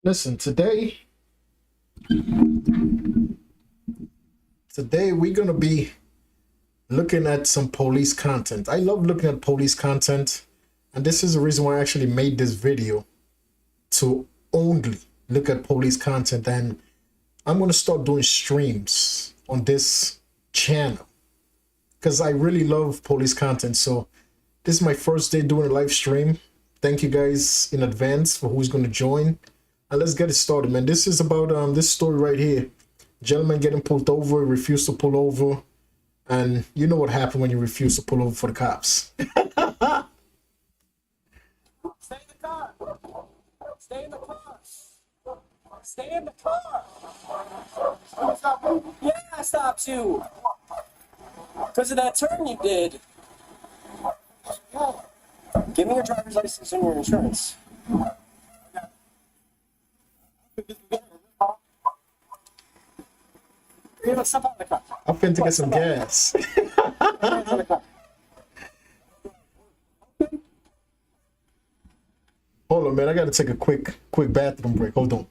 Listen, today we're gonna be looking at some police content. I love looking at police content, and this is the reason why I actually made this video to only look at police content. And I'm gonna start doing streams on this channel because I really love police content. So this is my first day doing a live stream. Thank you guys in advance for who's gonna join. And let's get it started, man. This is about this story right here. Gentleman getting pulled over, refused to pull over, and you know what happened when you refuse to pull over for the cops. Stay in the car. Stay in the car. Stay in the car. Yeah, I stopped you. Because of that turn you did. Give me your driver's license and your insurance. You know, step out of the car. I'm finna get some gas. Get out of the car. Hold on, man. I gotta take a quick bathroom break. Hold on.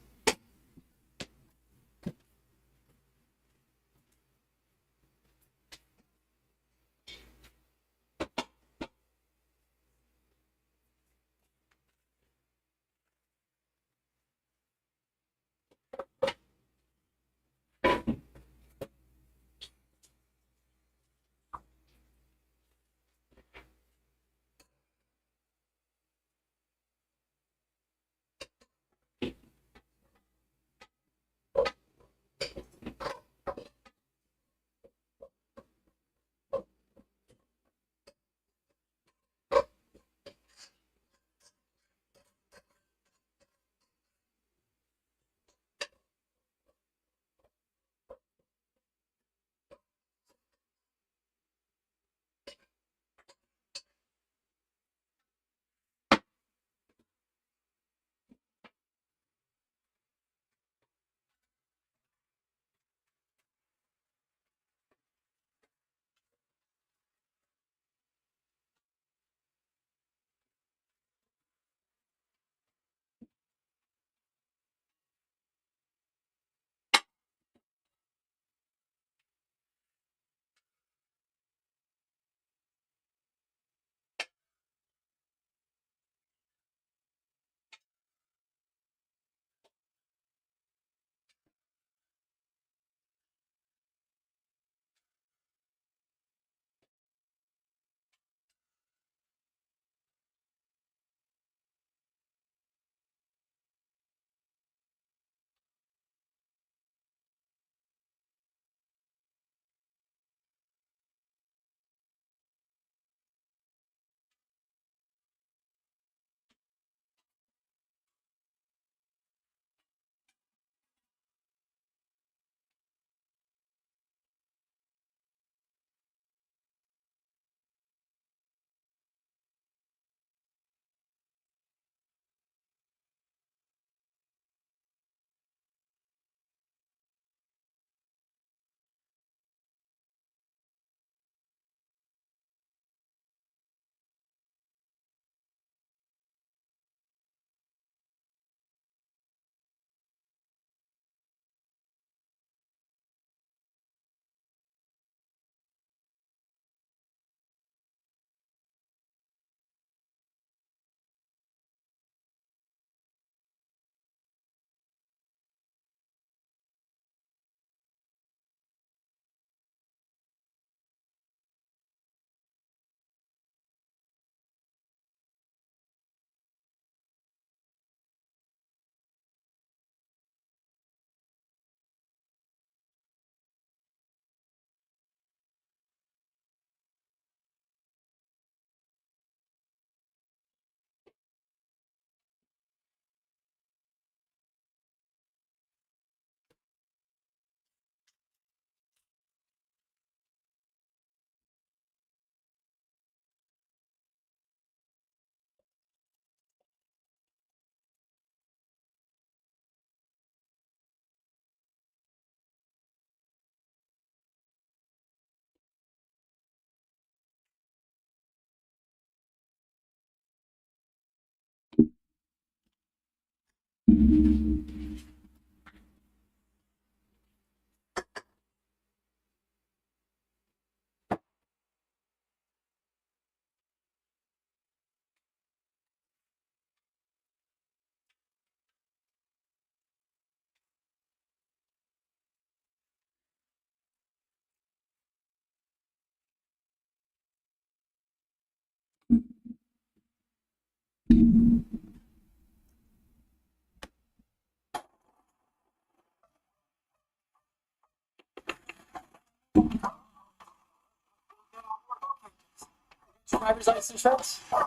Driver's license insurance? Why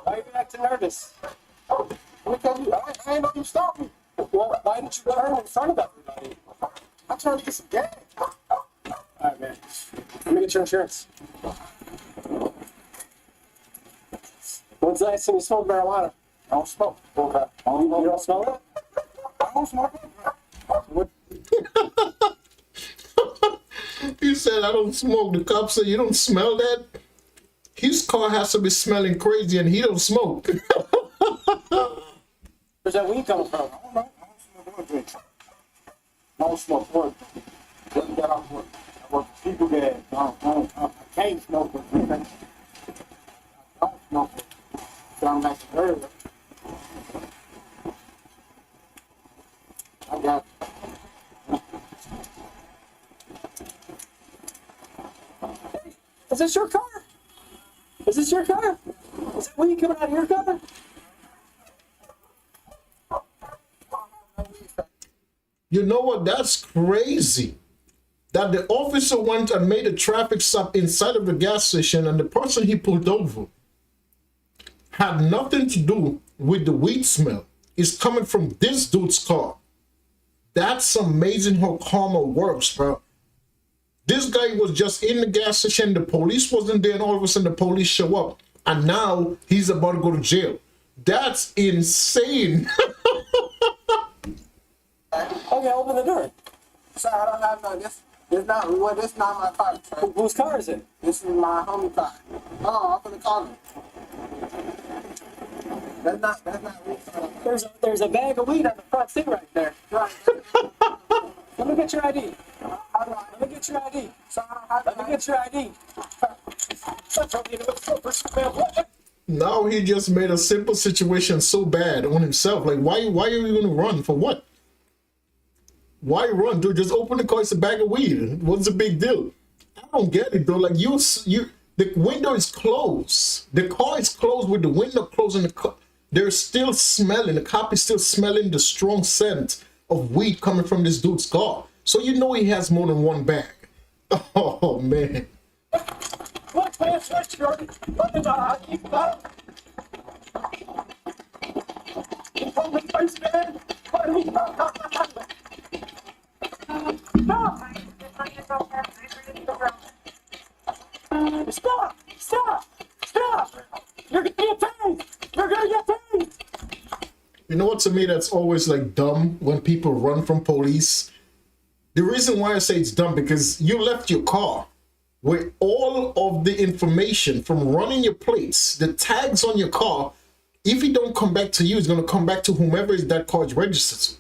are you acting nervous? Because I ain't know you stopped me. Well, why didn't you turn in front of everybody? I'm trying to get some gas. Alright, man. Let me get your insurance. When's the last time you smoked marijuana? I don't smoke. Okay. You don't smell it? I don't smoke. What? He said, I don't smoke. The cop said, you don't smell that? His car has to be smelling crazy and he don't smoke. Where's that weed coming from? I don't know. I don't smoke one drink. I don't smoke one. Just got off work. I work for people gas. I can't smoke it. I don't smoke it. So I'm like earlier. I got Is this your car? Is this your car? Is that weed coming out of your car? You know what? That's crazy. That the officer went and made a traffic stop inside of the gas station and the person he pulled over had nothing to do with the weed smell. It's coming from this dude's car. That's amazing how karma works, bro. This guy was just in the gas station, the police wasn't there, and all of a sudden the police show up, and now he's about to go to jail. That's insane. Okay, open the door. Sir, I don't have none. This not my car. Sir. Whose car is it? This is my homie car. Oh, I'm gonna call him. That's not real. There's a bag of weed on the front seat right there. Right. Let me get your ID. How do I? Let me get your ID. Sir, how do Let me get your ID. Now he just made a simple situation so bad on himself. Like, why are you gonna run? For what? Why run, dude? Just open the car. It's a bag of weed. What's the big deal? I don't get it, though. Like, the window is closed. The car is closed with the window closed, and they're still smelling. The cop is still smelling the strong scent of weed coming from this dude's car. So you know he has more than one bag. Oh man. What, man? Shorty? What the dog? You got it? Hold me first, man. What are you talking? Stop! Stop! Stop! You're gonna get paid! You're gonna get paid! You know what, to me that's always like dumb when people run from police? The reason why I say it's dumb, because you left your car with all of the information from running your plates, the tags on your car. If it don't come back to you, it's going to come back to whomever is that car is registered to.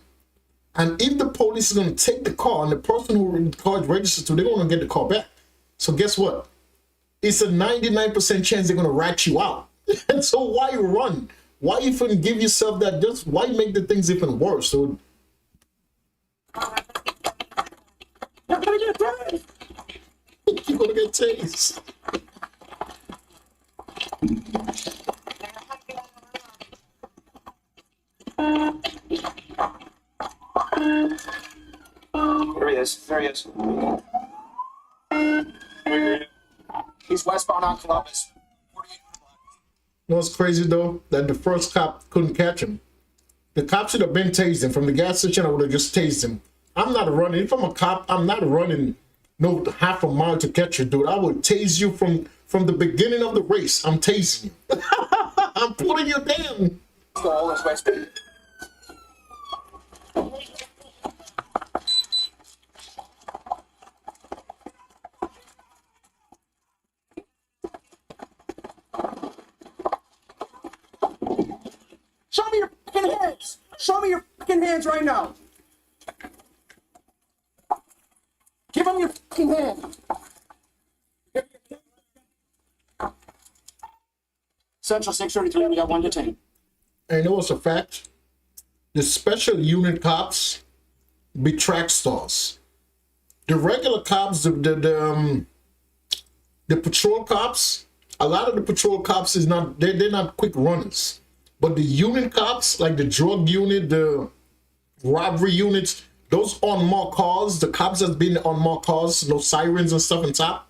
And if the police is going to take the car and the person who the car is registered to, they're going to get the car back. So guess what? It's a 99% chance they're going to rat you out. And so why run? Why even give yourself that? Just why make the things even worse? So You're gonna get paid! you're going to get tased. There he is. There he is. He's westbound on Columbus. 48 blocks. You know what's crazy though? That the first cop couldn't catch him. The cop should have been tased him. From the gas station, I would have just tased him. I'm not running. If I'm a cop, I'm not running no half a mile to catch you, dude. I would tase you from the beginning of the race. I'm tasing you. I'm putting you down. Let's go all this way, speed. Show me your fucking hands! Show hands right now. Give him your fucking hand. Central 633, we got one detained. And you know what's a fact? The special unit cops be track stars. The regular cops, the patrol cops, a lot of the patrol cops is not, they're not quick runners. But the unit cops, like the drug unit, the robbery units, those unmarked cars, the cops that's been on unmarked cars, no sirens and stuff on top,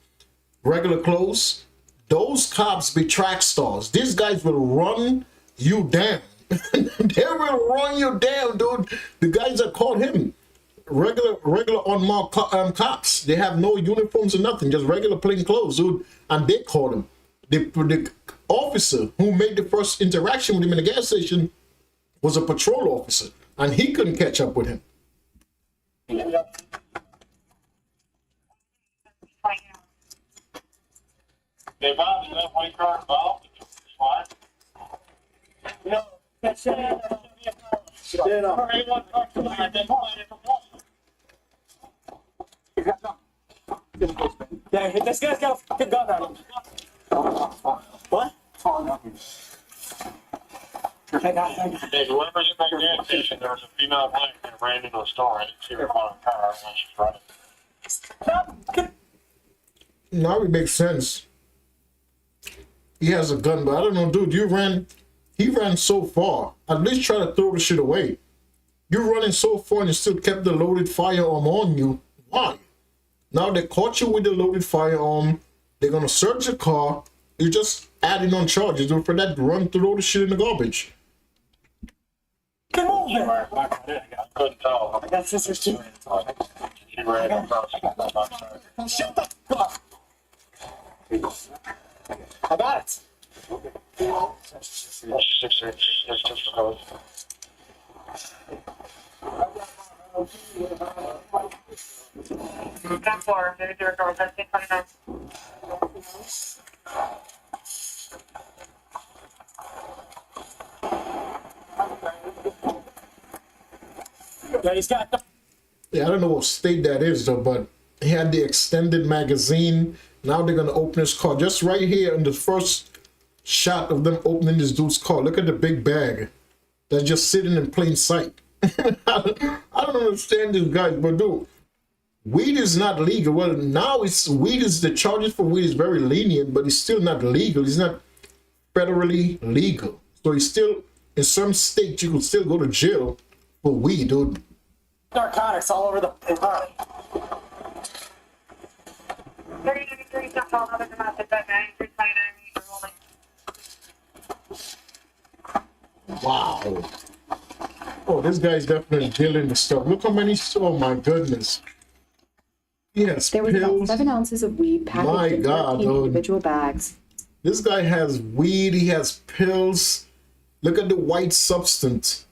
regular clothes, those cops be track stars. These guys will run you down. They will run you down, dude. The guys that caught him, regular unmarked cops, they have no uniforms or nothing, just regular plain clothes, dude. And they caught him. The officer who made the first interaction with him in the gas station was a patrol officer, and he couldn't catch up with him. They bought that white car involved. Why? No. Stand up. Yeah, this guy's got a fucking gun on him. What? Hang on. Hey, whoever's in that gas station, there was a female blank that ran into a store. I didn't see her on a car when she's running. Now it makes sense. He has a gun, but I don't know, dude. He ran so far. At least try to throw the shit away. You're running so far and you still kept the loaded firearm on you. Why? Now they caught you with the loaded firearm. They're gonna search your car. You're just adding on charges. Dude, for that, run through the shit in the garbage. Come on, She ran back there. I couldn't tell. I got sisters too. She ran across. Shut the fuck up. I got it. She's 6'6". She's just a close. Stand for, maybe do it over 1329. Yeah, he's got the. Yeah, I don't know what state that is though, but he had the extended magazine. Now they're gonna open his car. Just right here in the first shot of them opening this dude's car. Look at the big bag that's just sitting in plain sight. I don't understand this guy, but dude, weed is not legal. Well, now weed is, the charges for weed is very lenient, but it's still not legal. It's not federally legal. So it's still, in some states, you can still go to jail for weed, dude. Narcotics all over the car. 3093, stop all other domestic, that 9329, rolling. Wow. Oh, this guy's definitely dealing the stuff. Look how many, oh my goodness. Yes, There was about pills. 7 ounces of weed My packaged in God, 13 dude. individual bags. This guy has weed, he has pills. Look at the white substance.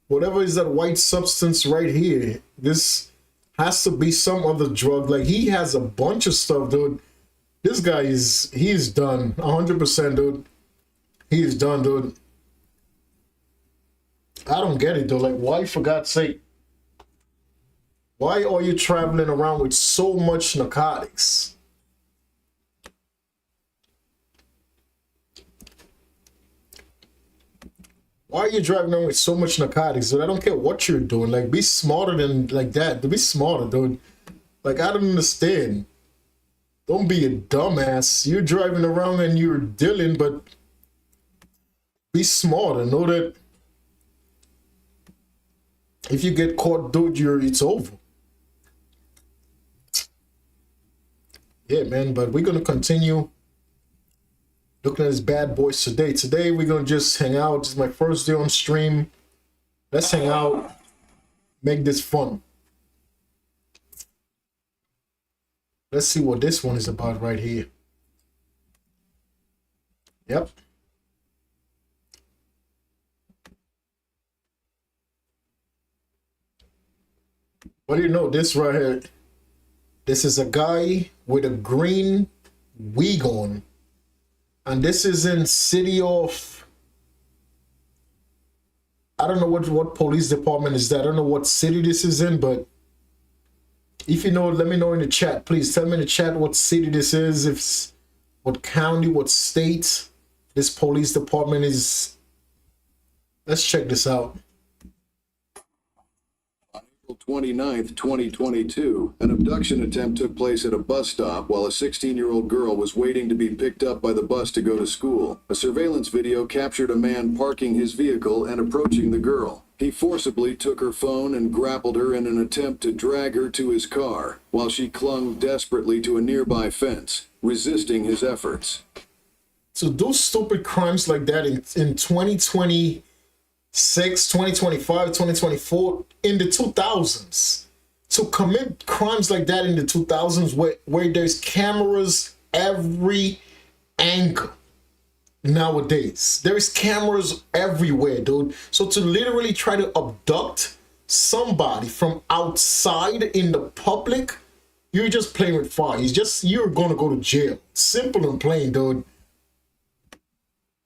Whatever is that white substance right here, this has to be some other drug. Like, he has a bunch of stuff, dude. This guy he's done. 100%, dude. He's done, dude. I don't get it, though. Like, why, for God's sake? Why are you traveling around with so much narcotics? Why are you driving around with so much narcotics, dude? I don't care what you're doing. Like, be smarter than like that. Be smarter, dude. Like, I don't understand. Don't be a dumbass. You're driving around and you're dealing, but be smarter. Know that if you get caught, dude, it's over. Yeah, man, but we're going to continue looking at his bad boys today. Today, we're going to just hang out. This is my first day on stream. Let's hang out. Make this fun. Let's see what this one is about right here. Yep. What do you know? This right here. This is a guy with a green wig on. And this is in city of, I don't know what police department is that. I don't know what city this is in, but if you know, let me know in the chat. Please tell me in the chat what city this is, if it's, what county, what state this police department is. Let's check this out. April 29th, 2022, an abduction attempt took place at a bus stop while a 16-year-old girl was waiting to be picked up by the bus to go to school. A surveillance video captured a man parking his vehicle and approaching the girl. He forcibly took her phone and grappled her in an attempt to drag her to his car, while she clung desperately to a nearby fence, resisting his efforts. So those stupid crimes like that in 2026, 2025, 2024, in the 2000s. To commit crimes like that in the 2000s where there's cameras every angle. Nowadays there is cameras everywhere, dude. So to literally try to abduct somebody from outside in the public, you're just playing with fire. You're gonna go to jail. Simple and plain, dude.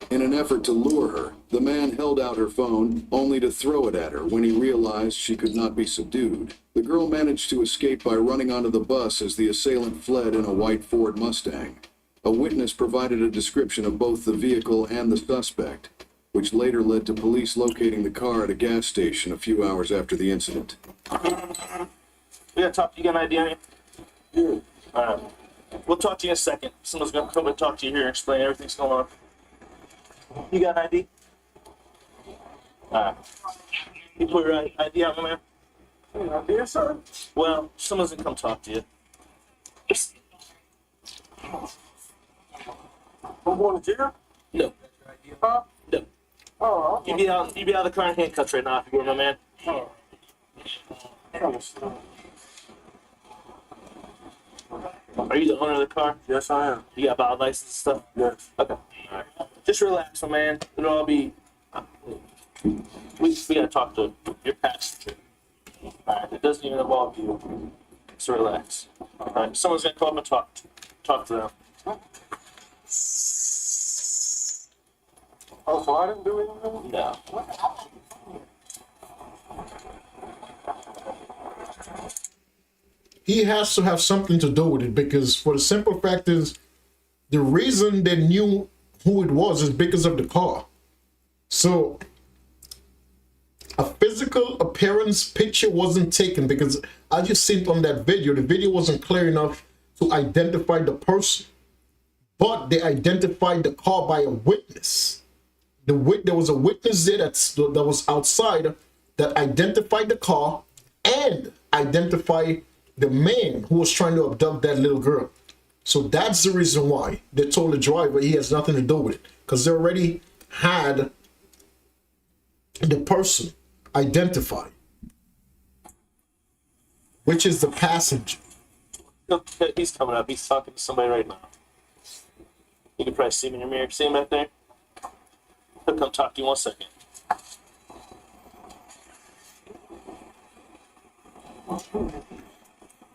In an effort to lure her, the man held out her phone, only to throw it at her when he realized she could not be subdued. The girl managed to escape by running onto the bus as the assailant fled in a white Ford Mustang. A witness provided a description of both the vehicle and the suspect, which later led to police locating the car at a gas station a few hours after the incident. We gotta talk to you. You got an idea on you? Yeah. Alright. We'll talk to you in a second. Someone's gonna come and talk to you here and explain everything's going on. You got an ID? Alright. You put your ID out, my man? Yes, sir. Well, someone's gonna come talk to you. I'm going to jail? No. Huh? No. Oh, You be out of the car in handcuffs right now if you were, my man. Are you the owner of the car? yes, I am. You got valid license and stuff? Yes. Okay. Alright. Just relax, my man. It'll all be. We gotta talk to your passenger. Alright. It doesn't even involve you. So relax. Alright. Someone's gonna come up and talk to them. Oh, so I didn't do anything? No. He has to have something to do with it, because for the simple fact is, the reason they knew who it was is because of the car. So a physical appearance picture wasn't taken, because as you seen on that video, the video wasn't clear enough to identify the person, but they identified the car by a witness. There was a witness there that was outside that identified the car and identified the man who was trying to abduct that little girl. So that's the reason why they told the driver he has nothing to do with it, because they already had the person identified, which is the passenger. He's coming up. He's talking to somebody right now. You can probably see him in your mirror. See him back there? He'll come talk to you 1 second.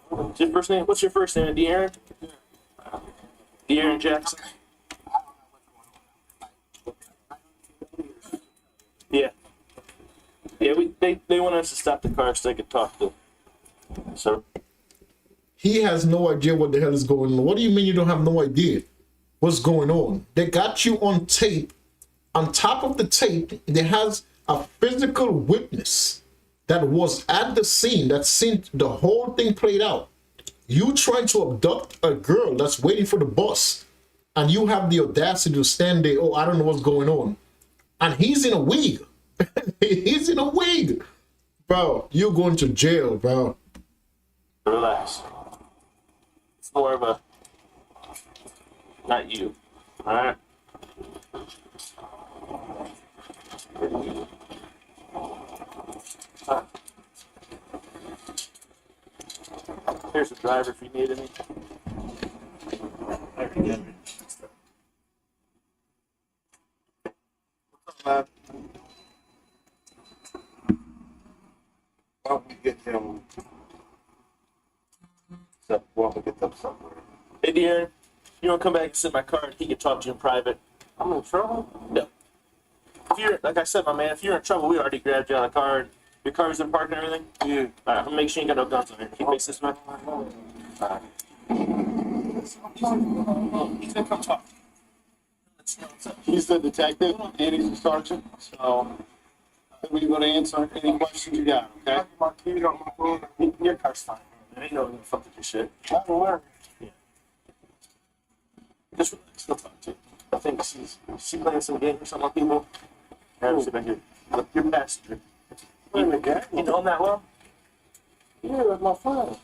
What's your first name? What's your first name? De'Aaron? De'Aaron Jackson? Yeah. Yeah, they want us to stop the car so they could talk to. So. He has no idea what the hell is going on. What do you mean you don't have no idea what's going on? They got you on tape. On top of the tape, there has a physical witness that was at the scene, that seen the whole thing played out. You trying to abduct a girl that's waiting for the bus, and you have the audacity to stand there, oh, I don't know what's going on. And he's in a wig. He's in a wig. Bro, you're going to jail, bro. Relax. It's more of a, not you. All right. Here's the driver if you need any. Why don't we get him? Why don't we get them somewhere? Hey, De'Aaron, you want to come back and sit in my car and he can talk to you in private? I'm in trouble. No. if you're like I said, my man, if you're in trouble, we already grabbed you out of the car. Your car's in park and everything. Yeah. All right, make sure you got no guns on it. Keep face this way. He's gonna come talk. Let's know what's up. He's the detective and he's the sergeant. So we're going to answer any questions you got, okay? My keys on my phone. Your car's fine. There ain't no gonna fuck with your shit. I don't worry. Just relax. He'll talk to you. I think she's playing some game or something with people. Yeah, sit back here. Look, you're passenger. Playing the game? You know him that well? Yeah, that's my friend.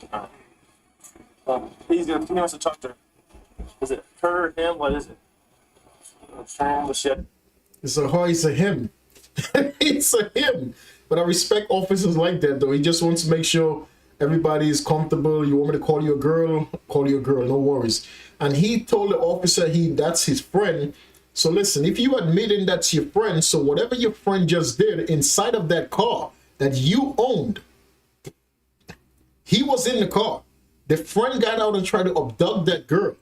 He wants to talk to her. Is it her, him? What is it? The shit. It's a her, it's a him. It's a him. But I respect officers like that, though. He just wants to make sure everybody is comfortable. You want me to call you a girl? Call you a girl, no worries. And he told the officer that's his friend. So listen, if you admitting that's your friend, so whatever your friend just did inside of that car that you owned, he was in the car. The friend got out and tried to abduct that girl.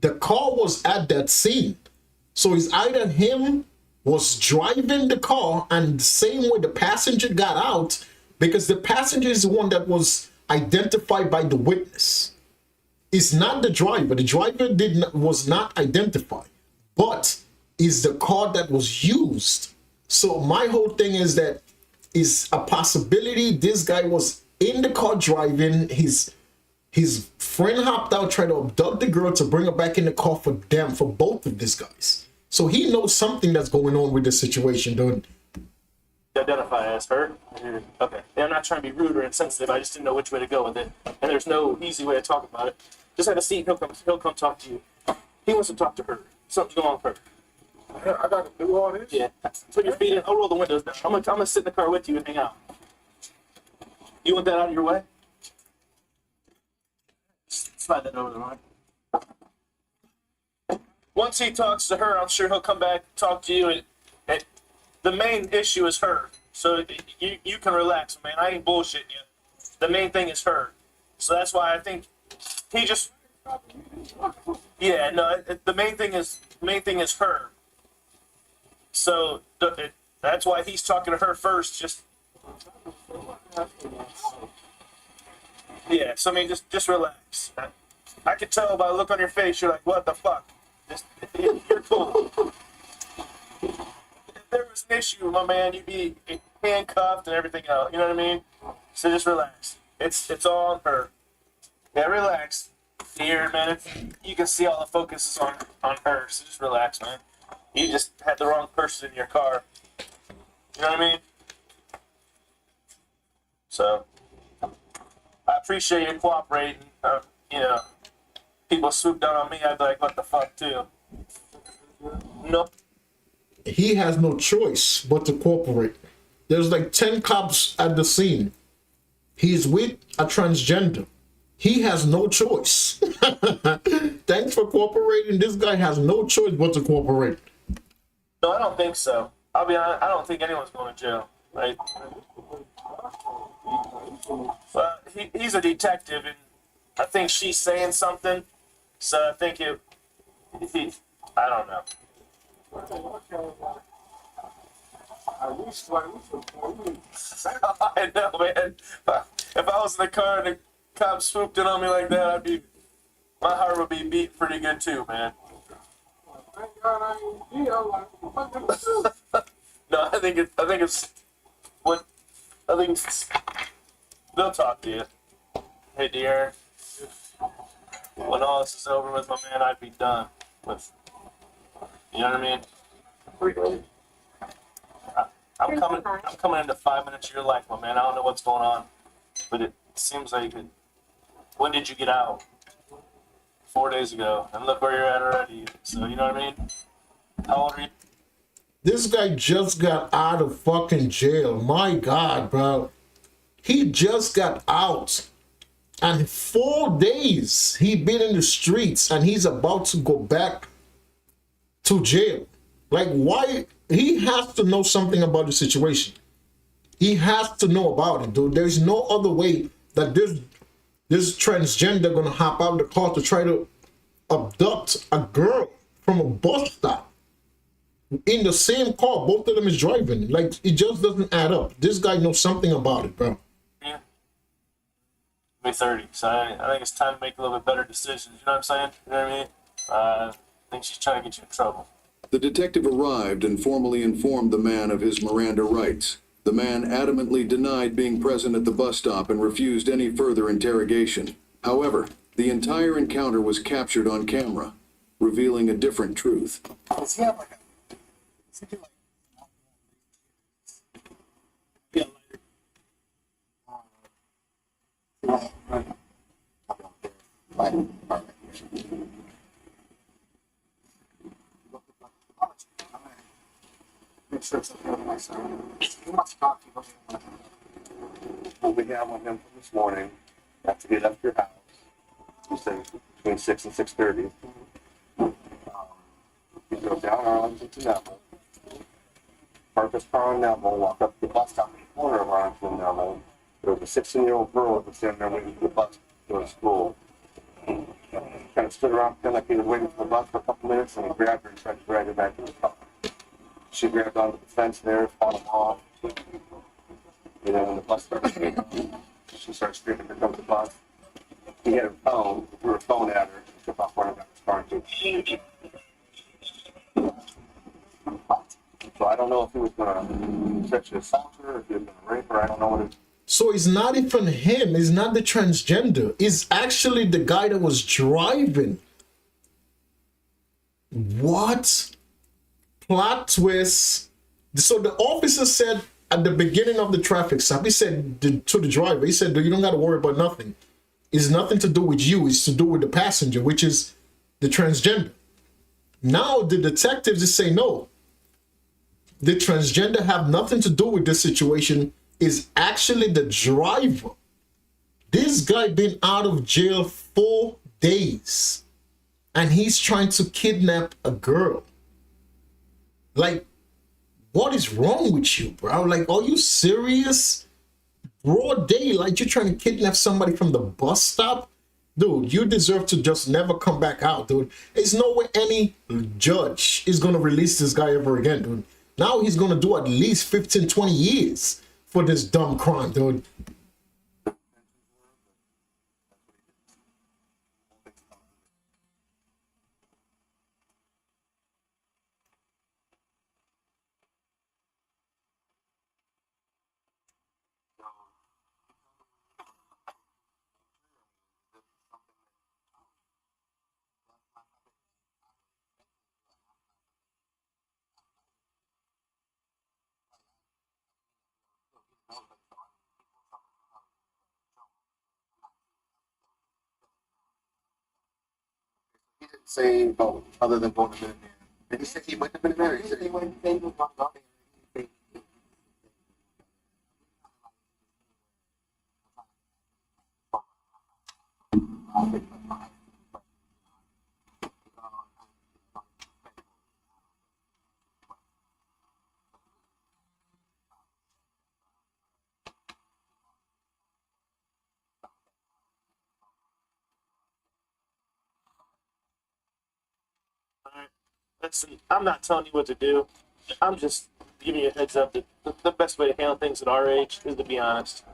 The car was at that scene. So it's either him was driving the car, and the same way the passenger got out, because the passenger is the one that was identified by the witness. It's not the driver. The driver was not identified, but is the car that was used. So my whole thing is that is a possibility this guy was in the car driving. His friend hopped out, tried to abduct the girl to bring her back in the car for both of these guys. So he knows something that's going on with the situation, dude. Identify as her. Okay. Yeah, I'm not trying to be rude or insensitive. I just didn't know which way to go with it, and there's no easy way to talk about it. Just have a seat. He'll come talk to you. He wants to talk to her. Something's going on with her. I got to do all this? Yeah. Put your feet in. I'll roll the windows down. I'm gonna sit in the car with you and hang out. You want that out of your way? Slide that over the line. Once he talks to her, I'm sure he'll come back, talk to you, and the main issue is her. So you can relax, man. I ain't bullshitting you. The main thing is her. So that's why I think he just. Yeah, no. The main thing is her. So that's why he's talking to her first. Just. Yeah. So I mean, just relax. I can tell by the look on your face. You're like, what the fuck? You're cool. If there was an issue, my man, you'd be handcuffed and everything else. You know what I mean? So just relax. It's all on her. Yeah, relax. Here, man. You can see all the focus is on her. So just relax, man. You just had the wrong person in your car. You know what I mean? So I appreciate you cooperating. You know. People swoop down on me, I'd be like, what the fuck, too? Nope. He has no choice but to cooperate. There's like 10 cops at the scene. He's with a transgender. He has no choice. Thanks for cooperating. This guy has no choice but to cooperate. No, I don't think so. I'll be honest, I don't think anyone's going to jail, right? But he's a detective, and I think she's saying something. So I think I don't know. I know, man. If I was in the car and the cops swooped in on me like that, my heart would be beating pretty good too, man. No, I think they'll talk to you. Hey, dear. When all this is over with, my man, I'd be done with. You know what I mean? I'm coming into 5 minutes of your life, my man. I don't know what's going on, but it seems like it. When did you get out? 4 days ago, and look where you're at already. So you know what I mean? How old are you? This guy just got out of fucking jail. My God, bro. He just got out. And 4 days he been in the streets, and he's about to go back to jail. Like, why? He has to know something about the situation. He has to know about it, dude. There's no other way that this transgender gonna hop out of the car to try to abduct a girl from a bus stop. in the same car. Both of them is driving. Like, it just doesn't add up. This guy knows something about it, bro. Yeah. Be 30, so I think it's time to make a little bit better decisions. You know what I'm saying? You know what I mean? I think she's trying to get you in trouble. The detective arrived and formally informed the man of his Miranda rights. The man adamantly denied being present at the bus stop and refused any further interrogation. However, the entire encounter was captured on camera, revealing a different truth. Does he have like a, does he do like, make sure it's okay with my son. He must talk to you. What we have on him from this morning, after he left your house, you say between 6 and 6:30. He drove down Arlington to Neville, parked his car on Neville, walked up to the bus stop in the corner of Arlington and Neville. There was a 16-year-old girl that was standing there waiting for the bus to go to school. Kind of stood around pretending like he was waiting for the bus for a couple minutes, and he grabbed her and tried to drag her back to the car. She grabbed onto the fence there, fought him off. And then when the bus started coming on, she started screaming, "Here comes the bus." He had her phone, he threw her phone at her, she took off running back to his car and took it. So I don't know if he was going to sexually assault her, if he was going to rape her, I don't know what it is. So it's not even him. It's not the transgender. It's actually the guy that was driving. What? Plot twist. So the officer said at the beginning of the traffic stop, he said to the driver, he said, "You don't got to worry about nothing. It's nothing to do with you. It's to do with the passenger, which is the transgender." Now the detectives just say, no, the transgender have nothing to do with this situation. Is actually the driver. This guy been out of jail 4 days and he's trying to kidnap a girl. Like, what is wrong with you, bro? Like, are you serious? Broad daylight, you're trying to kidnap somebody from the bus stop? Dude, you deserve to just never come back out, dude. There's no way any judge is going to release this guy ever again, dude. Now he's going to do at least 15, 20 years for this dumb crime, dude. He didn't say vote, other than vote to Minuteman. Did he say he went to Minuteman? He said he went to Minuteman. Listen, I'm not telling you what to do. I'm just giving you a heads up that the best way to handle things at our age is to be honest.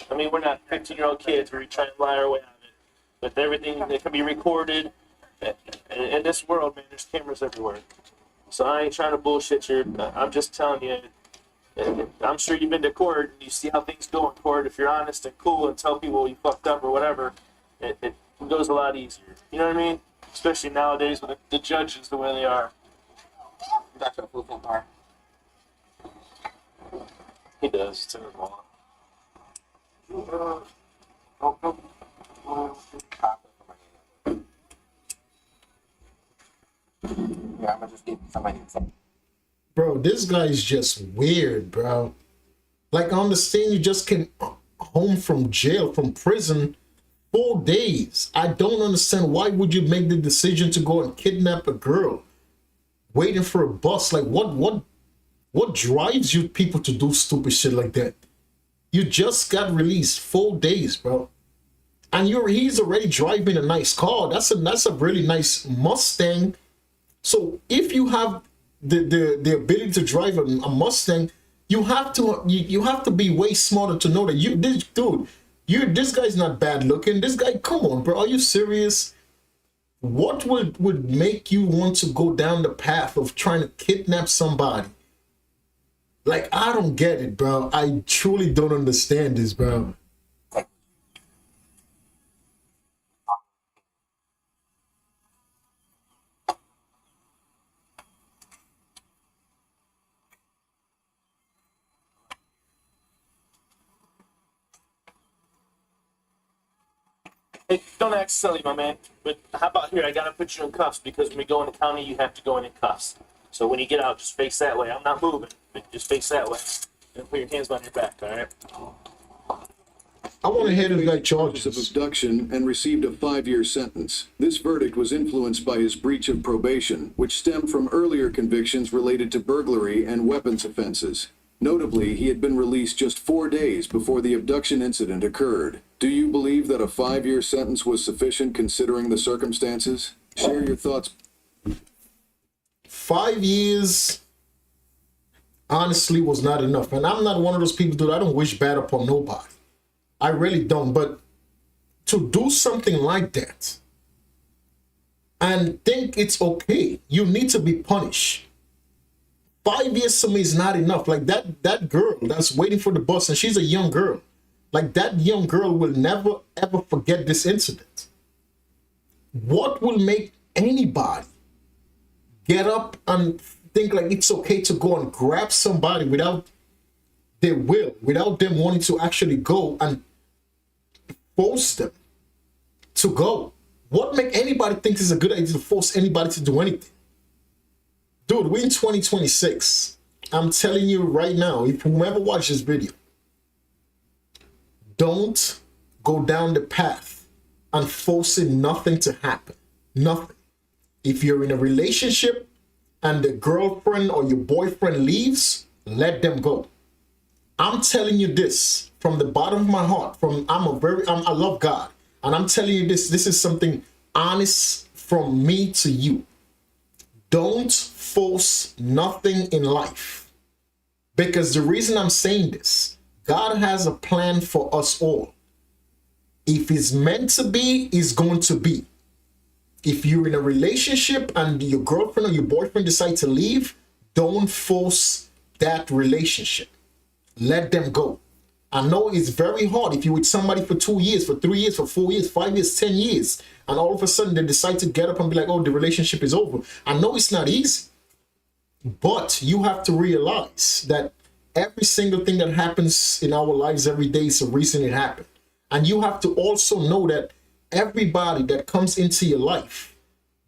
I mean, we're not 15-year-old kids where we try and lie our way out of it. But everything that can be recorded, in this world, man, there's cameras everywhere. So I ain't trying to bullshit you. I'm just telling you. I'm sure you've been to court and you see how things go in court. If you're honest and cool and tell people you fucked up or whatever, it goes a lot easier. You know what I mean? Especially nowadays with the judges the way they are. Got your food from car. He does. It's in his wallet. Yeah, I'm gonna just give somebody some. Bro, this guy is just weird, bro. Like, I understand you just came home from jail, from prison, 4 days. I don't understand, why would you make the decision to go and kidnap a girl waiting for a bus? Like, what drives you people to do stupid shit like that? You just got released 4 days, bro. And he's already driving a nice car. That's a really nice Mustang. So if you have the ability to drive a Mustang, you have to be way smarter to know that this guy's not bad looking. This guy, come on, bro, are you serious? What would make you want to go down the path of trying to kidnap somebody? Like, I don't get it, bro. I truly don't understand this, bro. Hey, don't act silly, my man. But how about here? I gotta put you in cuffs because when we go in the county, you have to go in cuffs. So when you get out, just face that way. I'm not moving, but just face that way. And put your hands behind your back, all right? I want to hear this guy Charges of charges. abduction and received a 5-year sentence. This verdict was influenced by his breach of probation, which stemmed from earlier convictions related to burglary and weapons offenses. Notably, he had been released just 4 days before the abduction incident occurred. Do you believe that a 5-year sentence was sufficient considering the circumstances? Share your thoughts. 5 years honestly was not enough. And I'm not one of those people, dude, I don't wish bad upon nobody. I really don't. But to do something like that and think it's okay, you need to be punished. 5 years to me is not enough. Like that girl that's waiting for the bus, and she's a young girl. Like, that young girl will never ever forget this incident. What will make anybody get up and think like it's okay to go and grab somebody without their will, without them wanting to actually go and force them to go? What make anybody think it's a good idea to force anybody to do anything? Dude, we're in 2026. I'm telling you right now, if whoever watches this video, don't go down the path and forcing nothing to happen. Nothing. If you're in a relationship and the girlfriend or your boyfriend leaves, let them go. I'm telling you this from the bottom of my heart. I love God, and I'm telling you this. This is something honest from me to you. Don't force nothing in life, because the reason I'm saying this, God has a plan for us all. If it's meant to be, it's going to be. If you're in a relationship and your girlfriend or your boyfriend decide to leave, don't force that relationship. Let them go. I know it's very hard if you're with somebody for 2 years, for 3 years, for 4 years, 5 years, 10 years, and all of a sudden they decide to get up and be like, oh, the relationship is over. I know it's not easy, but you have to realize that every single thing that happens in our lives every day is a reason it happened. And you have to also know that everybody that comes into your life,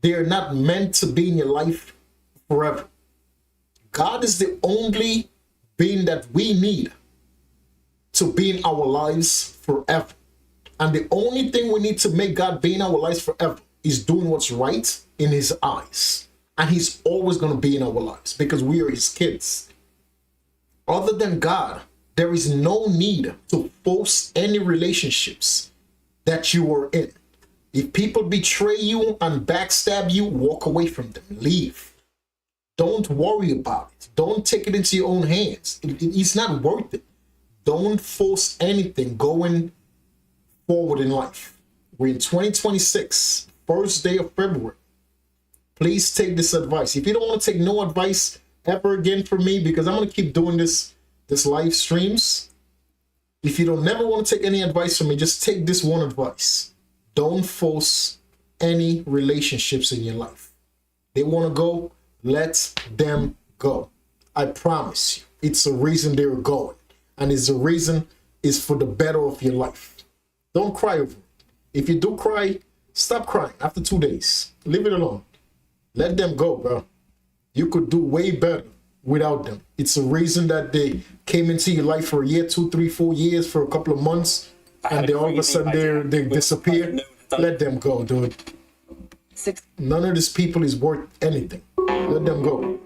they're not meant to be in your life forever. God is the only being that we need to be in our lives forever. And the only thing we need to make God be in our lives forever is doing what's right in his eyes. And he's always going to be in our lives because we are his kids. Other than God, there is no need to force any relationships that you are in. If people betray you and backstab you, walk away from them. Leave. Don't worry about it. Don't take it into your own hands. It's not worth it. Don't force anything going forward in life. We're in 2026, first day of February. Please take this advice. If you don't want to take no advice ever again from me, because I'm going to keep doing this live streams. If you don't never want to take any advice from me, just take this one advice. Don't force any relationships in your life. They want to go, let them go. I promise you, it's a reason they're going. And it's a reason is for the better of your life. Don't cry over it. If you do cry, stop crying after 2 days. Leave it alone. Let them go, bro. You could do way better without them. It's a reason that they came into your life for a year, 2, 3, 4 years, for a couple of months, and then all of a sudden they disappear. Let them go, dude. None of these people is worth anything. Let them go.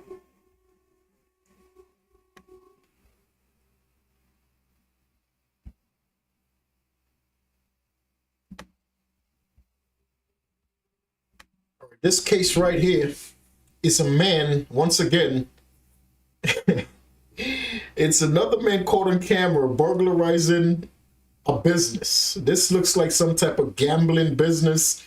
This case right here it's a man, once again, it's another man caught on camera burglarizing a business. This looks like some type of gambling business.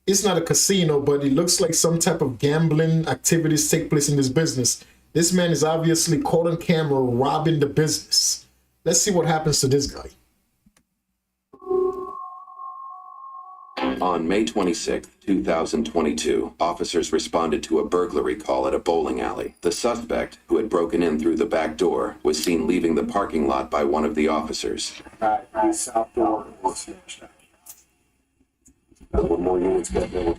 It's not a casino, but it looks like some type of gambling activities take place in this business. This man is obviously caught on camera robbing the business. Let's see what happens to this guy. On May 26, 2022, officers responded to a burglary call at a bowling alley. The suspect, who had broken in through the back door, was seen leaving the parking lot by one of the officers. Right, south door. One more units got there.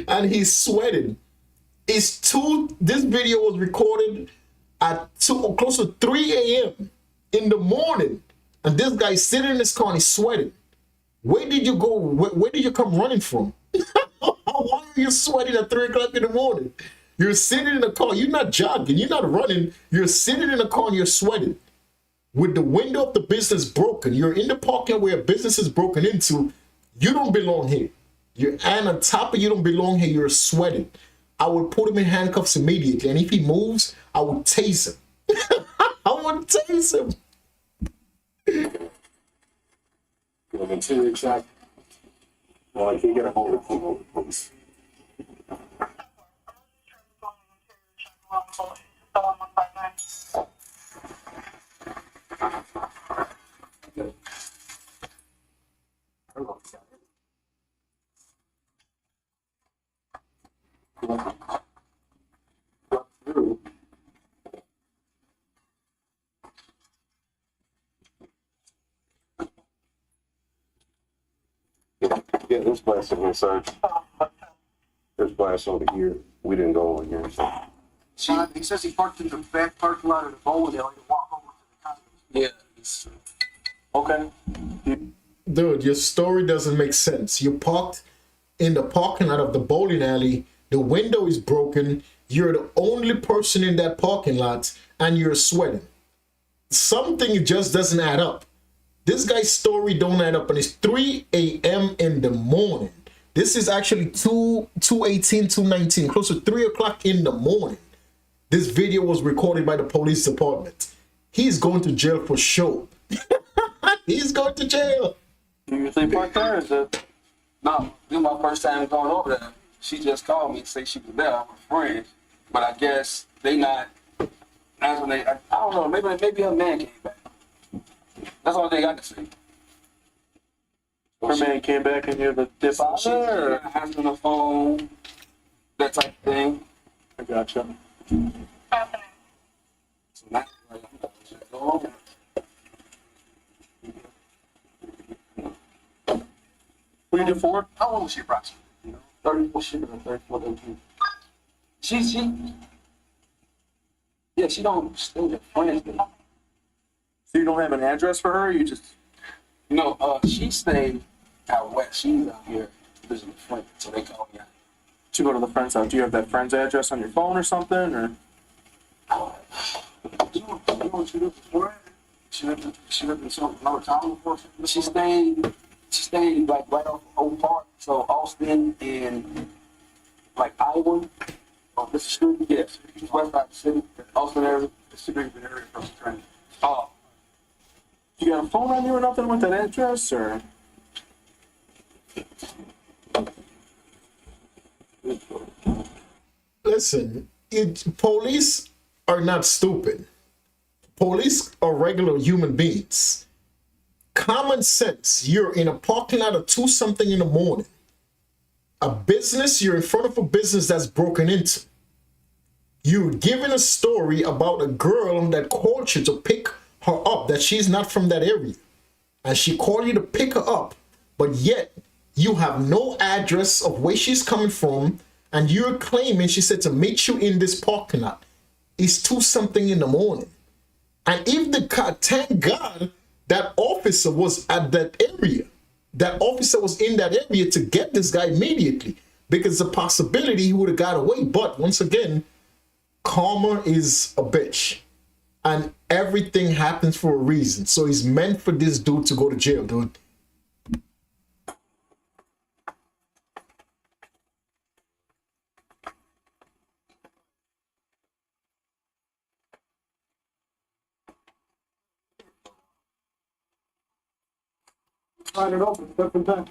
And he's sweating. This video was recorded at close to 3 a.m. in the morning. And this guy's sitting in his car and he's sweating. Where did you go? Where did you come running from? Why are you sweating at 3 o'clock in the morning? You're sitting in the car. You're not jogging. You're not running. You're sitting in the car and you're sweating. With the window of the business broken. You're in the parking lot where a business is broken into. You don't belong here. And on top of you don't belong here, you're sweating. I would put him in handcuffs immediately. And if he moves, I would tase him. I would tase him. Within 2 weeks, well, I can't get a hold of the police. Yeah, there's glass in here, sir. There's glass over here. We didn't go over here, so. He says he parked in the back parking lot of the bowling alley to walk over to the conference. Yeah. Okay. Dude, your story doesn't make sense. You parked in the parking lot of the bowling alley. The window is broken. You're the only person in that parking lot and you're sweating. Something just doesn't add up. This guy's story don't add up, and it's 3 a.m. in the morning. This is actually 2:18, 2:19, close to 3 o'clock in the morning. This video was recorded by the police department. He's going to jail for sure. He's going to jail. You usually park there, or is it? No, this is my first time going over there. She just called me and say she was there. I'm a friend, but I guess they not. That's when I don't know. Maybe her man came back. That's the only thing I can see. Her man came back and you're the dip out She there? answering the phone, that type of thing. I gotcha. So now, like, I'm just go over. What do you do for work? How old was she approximately? 34, she was 34, 32. Yeah, she don't still get friends. So you don't have an address for her? You just. She stayed out west. She's out here visiting a friend, so they call me out. You go to the friend's house. Do you have that friend's address on your phone or something? Or You know what she lived before? She lived in another town before. She stayed like right off Old Park, so Austin and like Iowa, or Mississippi. Yes, west side of the city, Austin area, Mississippi area from the train. oh, you got a phone on you or nothing with that address, or? Listen, police are not stupid. Police are regular human beings. Common sense, you're in a parking lot at 2 something in the morning. A business, you're in front of a business that's broken into. You're giving a story about a girl that called you to pick her up, that she's not from that area. And she called you to pick her up, but yet you have no address of where she's coming from, and you're claiming she said to meet you in this parking lot. It's 2 something in the morning. And if the car, thank God, that officer was at that area. That officer was in that area to get this guy immediately, because the possibility he would have got away. But once again, karma is a bitch, and everything happens for a reason. So it's meant for this dude to go to jail, dude. slide it open, step in time.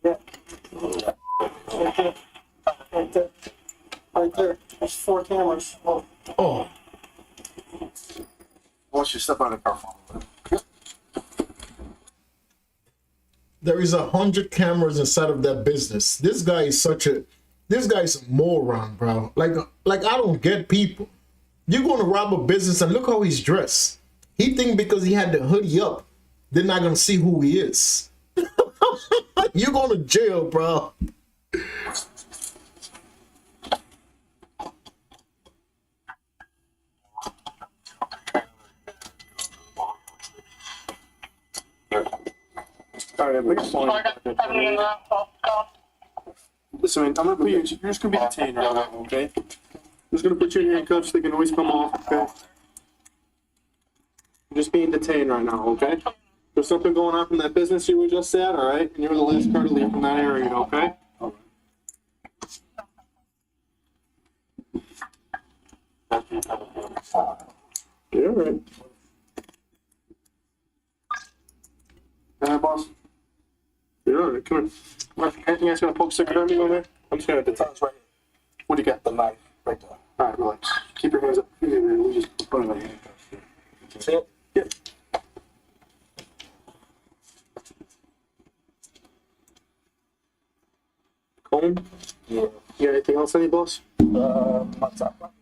Yeah. Right there. Right there. Right there. There's 4 cameras. Oh. Oh, Once you step out of the car, follow it. there is 100 cameras inside of that business. This guy is this guy's a moron, bro. Like I don't get people. You're gonna rob a business and look how he's dressed. He think because he had the hoodie up, they're not gonna see who he is. You're going to jail, bro. Alright, we can find Listen, man, I'm gonna put you, you're just gonna be detained right now, okay? I'm just gonna put you in handcuffs, they can always come off, okay? You're just being detained right now, okay? There's something going on from that business you were just at, alright? And you're the last car to leave from that area, okay? Yeah, alright. Boss? Yeah, alright, come here. Anything else gonna poke cigarette at me over there? I'm just gonna detain right here. What do you got? The knife, right there. Alright, relax. Keep your hands up. We just put them in handcuffs. See it? Yeah. Comb? Yeah. You got anything else, any boss? My top.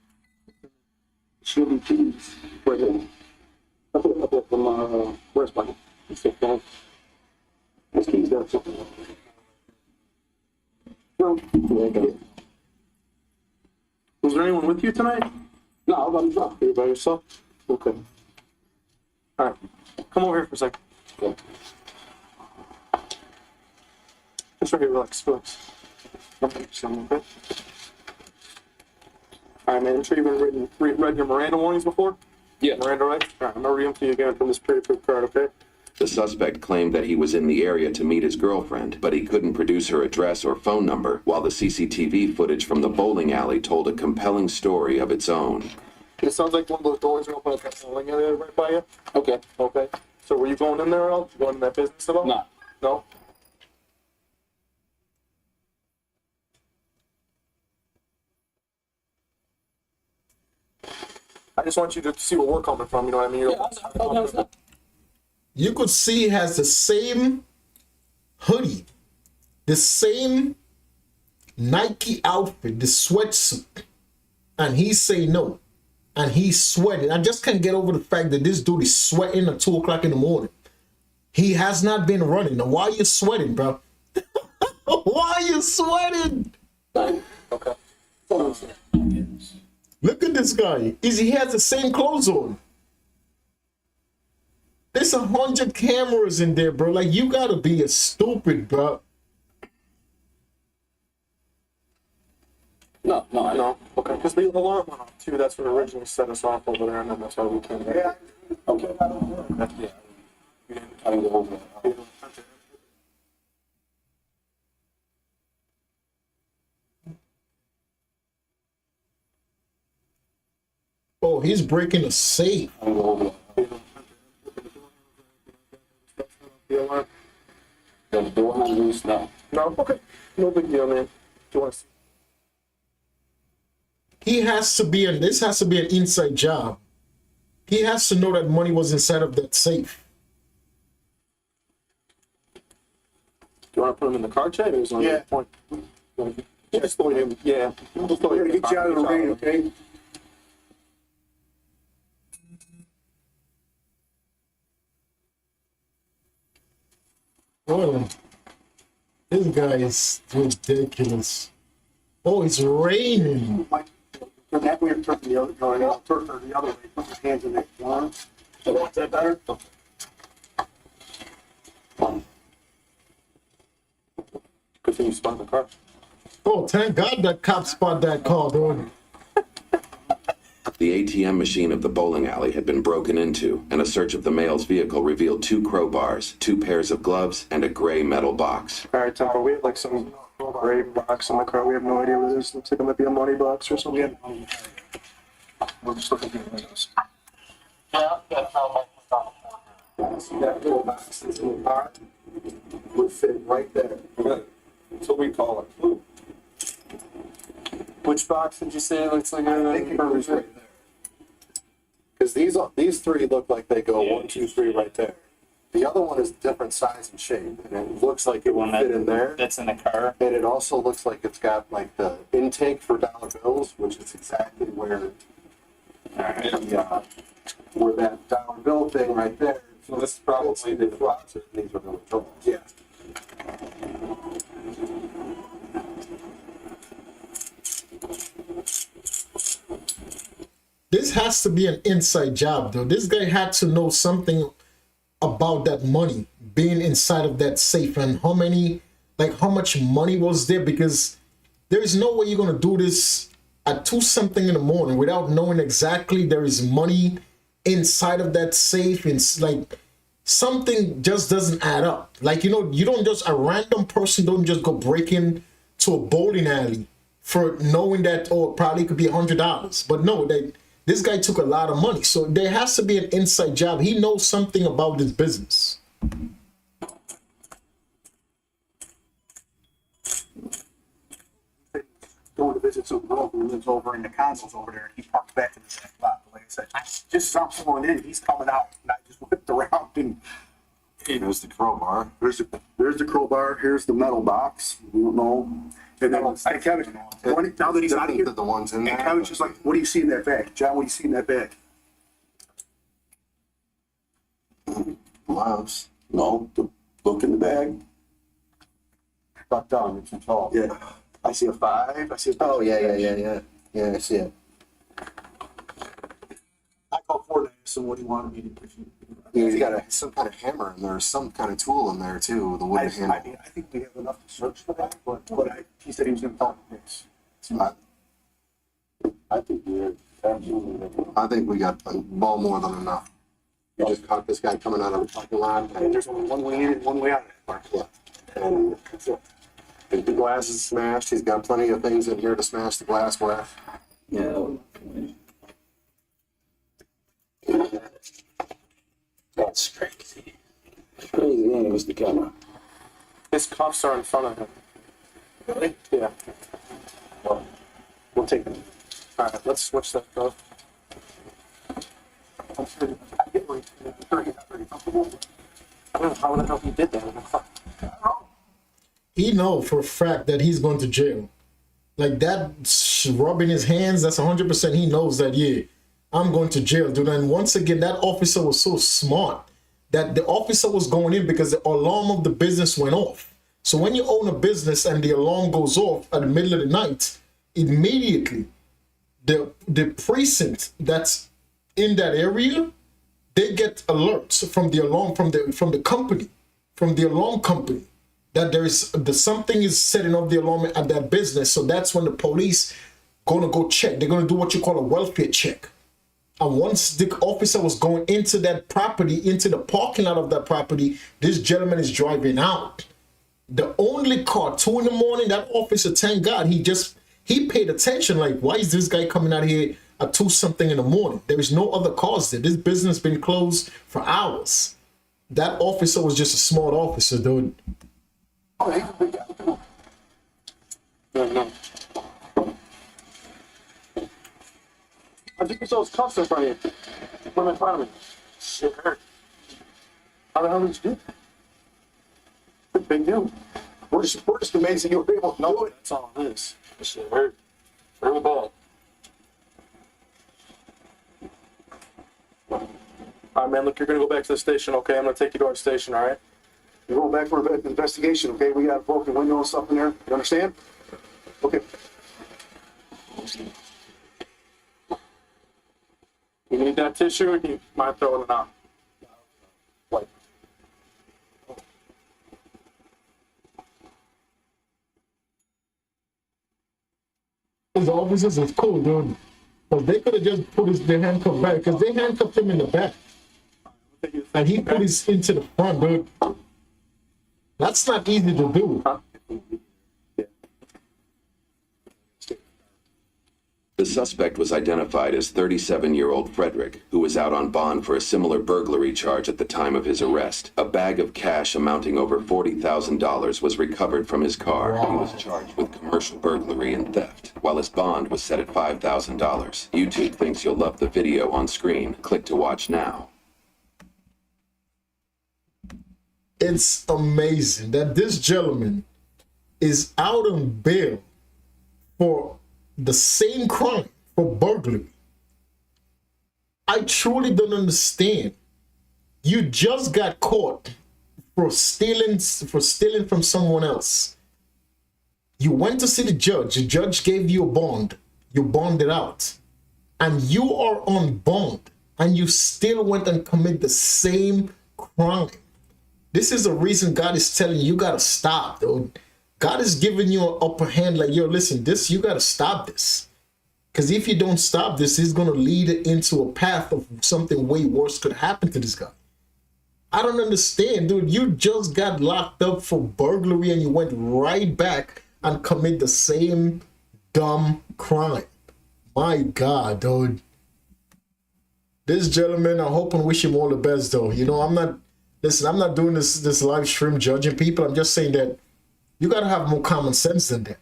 Should be keys. Right here. I put a couple from my breast pocket. It's okay. This key's got something. No. Yeah, was there anyone with you tonight? No, I was on the drop. You by yourself? Okay. Alright. Come over here for a second. Yeah. Just right here, relax, relax. Okay. Alright, man, I'm sure you've been read your Miranda warnings before? Yeah. Miranda rights? Alright, I'm gonna read them to you again from this period card, okay? The suspect claimed that he was in the area to meet his girlfriend, but he couldn't produce her address or phone number, while the CCTV footage from the bowling alley told a compelling story of its own. It sounds like one of those doors are open at that bowling alley right by you? Okay. Okay. So were you going in there at all? You going in that business at all? No. No? I just want you to see where we're coming from, you know what I mean? You could see he has the same hoodie, the same Nike outfit, the sweatsuit, and he say no, and he's sweating. I just can't get over the fact that this dude is sweating at 2 o'clock in the morning. He has not been running. Now, why are you sweating, bro? Why are you sweating? Okay. Look at this guy. He has the same clothes on. There's 100 cameras in there, bro. Like, you gotta be a stupid, bro. No. Okay, because the alarm went off too. That's what originally set us off over there, and then that's why we came back. Okay. Yeah. We didn't kind of go over that. Oh, he's breaking a safe. The alarm. The door not loose now. No, okay. No big deal, man. Do you want to see? He has to be this has to be an inside job. He has to know that money was inside of that safe. Do you want to put him in the car check? Or is on the point? Just throw him. Yeah. Just throw him. Get you out of the rain, okay? Oh, this guy is ridiculous. Oh, it's raining. Turn that way or turn the other way. Turn the other way. Put your hands in the arm. Is that better? Good thing you spun the car. Oh, thank God that cop spot that car, dude. The ATM machine of the bowling alley had been broken into, and a search of the male's vehicle revealed 2 crowbars, 2 pairs of gloves, and a gray metal box. Alright, Tom, we have like some gray box in the car. We have no idea what it is. Looks like it might be a money box or something. We're just looking through the windows. Yeah, that's how much. See that little box that's in the car? Would fit right there. That's what we call it. Ooh. Which box did you say it looks like? I think it goes right there. Because these three look like they go 1, 2, 3 right there. The other one is different size and shape, and it looks like it will fit in there. That's in the car. And it also looks like it's got like the intake for dollar bills, which is exactly where where that dollar bill thing right there. So this is probably the box. These are really trouble. Yeah. This has to be an inside job, though. This guy had to know something about that money being inside of that safe and how much money was there, because there is no way you're going to do this at 2 something in the morning without knowing exactly there is money inside of that safe. It's like something just doesn't add up. Like, you know, you don't just, a random person don't just go break in to a bowling alley for knowing that, oh, it probably could be $100. But no, this guy took a lot of money. So there has to be an inside job. He knows something about this business. Going to visit some girl who lives over in the condos over there, and he parked back in the back lot. Like I said, I just saw someone in, he's coming out, and I just whipped around and There's the crowbar. there's the crowbar, here's the metal box, you don't know. And then I Kevin, now that he's out of here, The ones in and there. Kevin's just like, what do you see in that bag? John, what do you see in that bag? Gloves. No, the book in the bag. Stuck down, it's too tall. Yeah. I see a 5, I see a. Oh, yeah. Yeah, I see it. I called Ford and asked him what he wanted me to do. He's got some kind of hammer in there, some kind of tool in there too, the wooden handle. I think we have enough to search for that, but he said he was gonna talk to Hicks. I think we absolutely. I think we got a ball more than enough. You just caught this guy coming out of the parking lot. And there's only one way in and one way out of that park. Yeah. And that's it. If the glass is smashed, he's got plenty of things in here to smash the glass with. Yeah. That's crazy. Crazy, yeah, it was the camera. His cuffs are in front of him. Really? Yeah. Well, we'll take them. All right, let's switch that cuff. I don't know how the hell he did that. He know for a fact that he's going to jail. Like that rubbing his hands, that's 100%. He knows that, yeah, I'm going to jail, dude. And once again, that officer was so smart that the officer was going in because the alarm of the business went off. So when you own a business and the alarm goes off at the middle of the night, immediately the precinct that's in that area, they get alerts from the alarm from the company, from the alarm company, that something is setting off the alarm at that business. So that's when the police gonna go check. They're gonna do what you call a welfare check. And once the officer was going into that property, into the parking lot of that property, this gentleman is driving out. The only car, 2 in the morning, that officer, thank God, he paid attention. Like, why is this guy coming out here at 2 something in the morning? There is no other cars there. This business been closed for hours. That officer was just a smart officer, dude. Oh, he's a big guy. No. I think it's those cuffs in front of you. Put them in front of me. Shit hurt. How the hell did you do that? Big deal. We're just amazed that you were able to know it. That's all it is. This shit hurt. Really bad. All right, man, look, you're gonna go back to the station, okay? I'm gonna take you to our station, all right? You're going back for an investigation, okay? We got a broken window and stuff in there. You understand? Okay. You need that tissue, or do you mind throwing it out? Wipe. His officers is cool, dude. But they could have just put their handcuff back, because they handcuffed him in the back. And he put his into the front, dude. That's not easy to do. Huh? The suspect was identified as 37-year-old Frederick, who was out on bond for a similar burglary charge at the time of his arrest. A bag of cash amounting over $40,000 was recovered from his car. He was charged with commercial burglary and theft, while his bond was set at $5,000. YouTube thinks you'll love the video on screen. Click to watch now. It's amazing that this gentleman is out on bail for the same crime, for burglary. I truly don't understand. You just got caught for stealing from someone else. You went to see the judge gave you a bond, you bonded out, and you are on bond, and you still went and commit the same crime. This is the reason God is telling you, you gotta stop, dude. God is giving you an upper hand, like, yo, listen, this, you gotta stop this. Because if you don't stop this, it's gonna lead into a path of something way worse could happen to this guy. I don't understand, dude. You just got locked up for burglary and you went right back and commit the same dumb crime. My God, dude. This gentleman, I hope and wish him all the best, though. You know, I'm not doing this live stream judging people. I'm just saying that you got to have more common sense than that.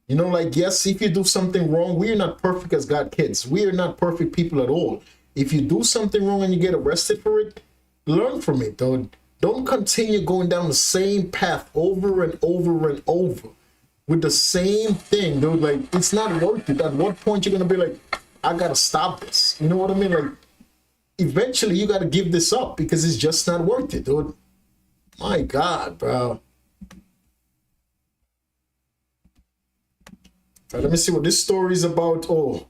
You know, like, yes, if you do something wrong, we are not perfect as God kids. We are not perfect people at all. If you do something wrong and you get arrested for it, learn from it, though. Don't continue going down the same path over and over and over with the same thing, dude. Like, it's not worth it. At what point you're going to be like, I got to stop this? You know what I mean? Like, eventually you got to give this up because it's just not worth it, dude. My God, bro. Right, let me see what this story is about. Oh,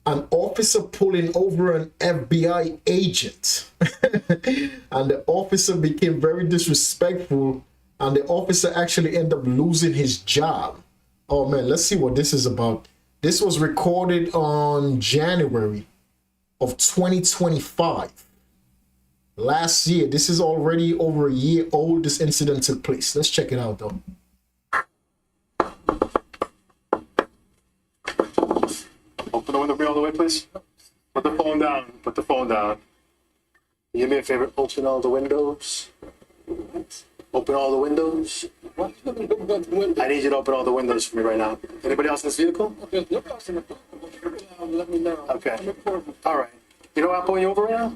an officer pulling over an FBI agent. And the officer became very disrespectful. And the officer actually ended up losing his job. Oh, man, let's see what this is about. This was recorded on January of 2025. Last year. This is already over a year old. This incident took place. Let's check it out, though. Open the window all the way, please. Put the phone down. Put the phone down. You me a favor. Open all the windows. Open all the windows. What? I need you to open all the windows for me right now. Anybody else in this vehicle? Let me know. Okay. All right. You know why I'm pulling you over right now?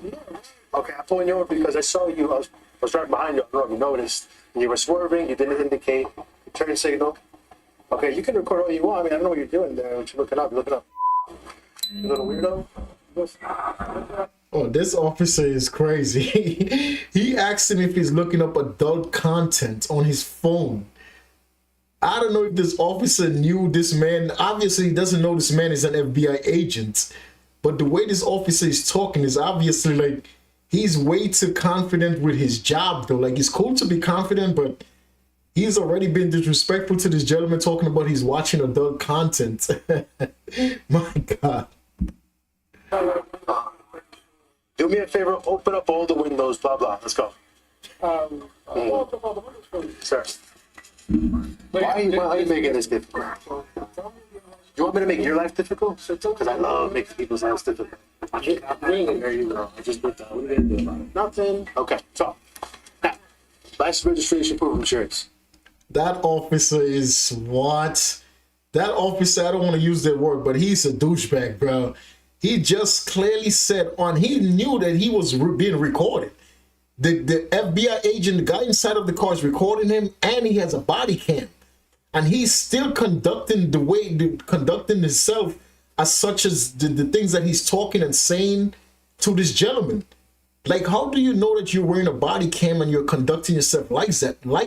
Okay, I'm pulling you over because I saw you. I was driving behind you. I don't know if you noticed. And you were swerving. You didn't indicate. Turn signal. Okay, you can record all you want. I mean, I don't know what you're doing there. What you're looking up. You're looking up. You little weirdo. Oh, this officer is crazy. He asked him if he's looking up adult content on his phone. I don't know if this officer knew this man. Obviously, he doesn't know this man is an FBI agent. But the way this officer is talking is obviously like he's way too confident with his job, though. Like, it's cool to be confident, but he's already been disrespectful to this gentleman talking about he's watching adult content. My God. Do me a favor, open up all the windows, blah, blah. Let's go. Sir. Why are you making this difficult? You want me to make your life difficult? Because I love making people's lives difficult. There you go. I just put that. What are you going to do about it? Nothing. Okay, so. Now, license, registration, proof of insurance. That officer is what? That officer, I don't want to use that word, but he's a douchebag, bro. He just clearly said he knew that he was being recorded. The FBI agent, the guy inside of the car is recording him, and he has a body cam. And he's still conducting himself as such as the things that he's talking and saying to this gentleman. Like, how do you know that you're wearing a body cam and you're conducting yourself like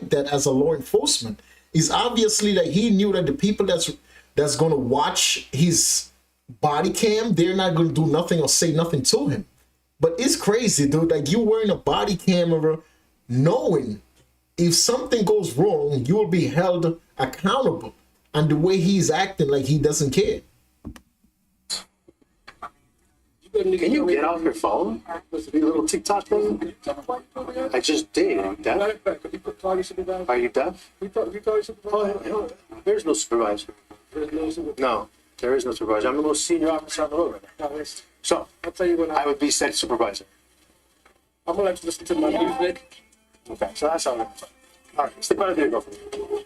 that as a law enforcement? It's obviously that he knew that the people that's going to watch his body cam, they're not going to do nothing or say nothing to him. But it's crazy, dude. Like, you wearing a body camera knowing if something goes wrong, you will be held accountable. And the way he's acting, like he doesn't care. Can you get off your phone? You little TikTok thing? I just did. Are you deaf? Are you deaf? Oh, there's no supervisor. No. There is no supervisor. I'm the most senior officer on the road right now. No, listen. So, I'll tell you what I would be said supervisor. I'm gonna let you listen to my music. Okay, so that's how we're gonna All right, step out of the vehicle for me.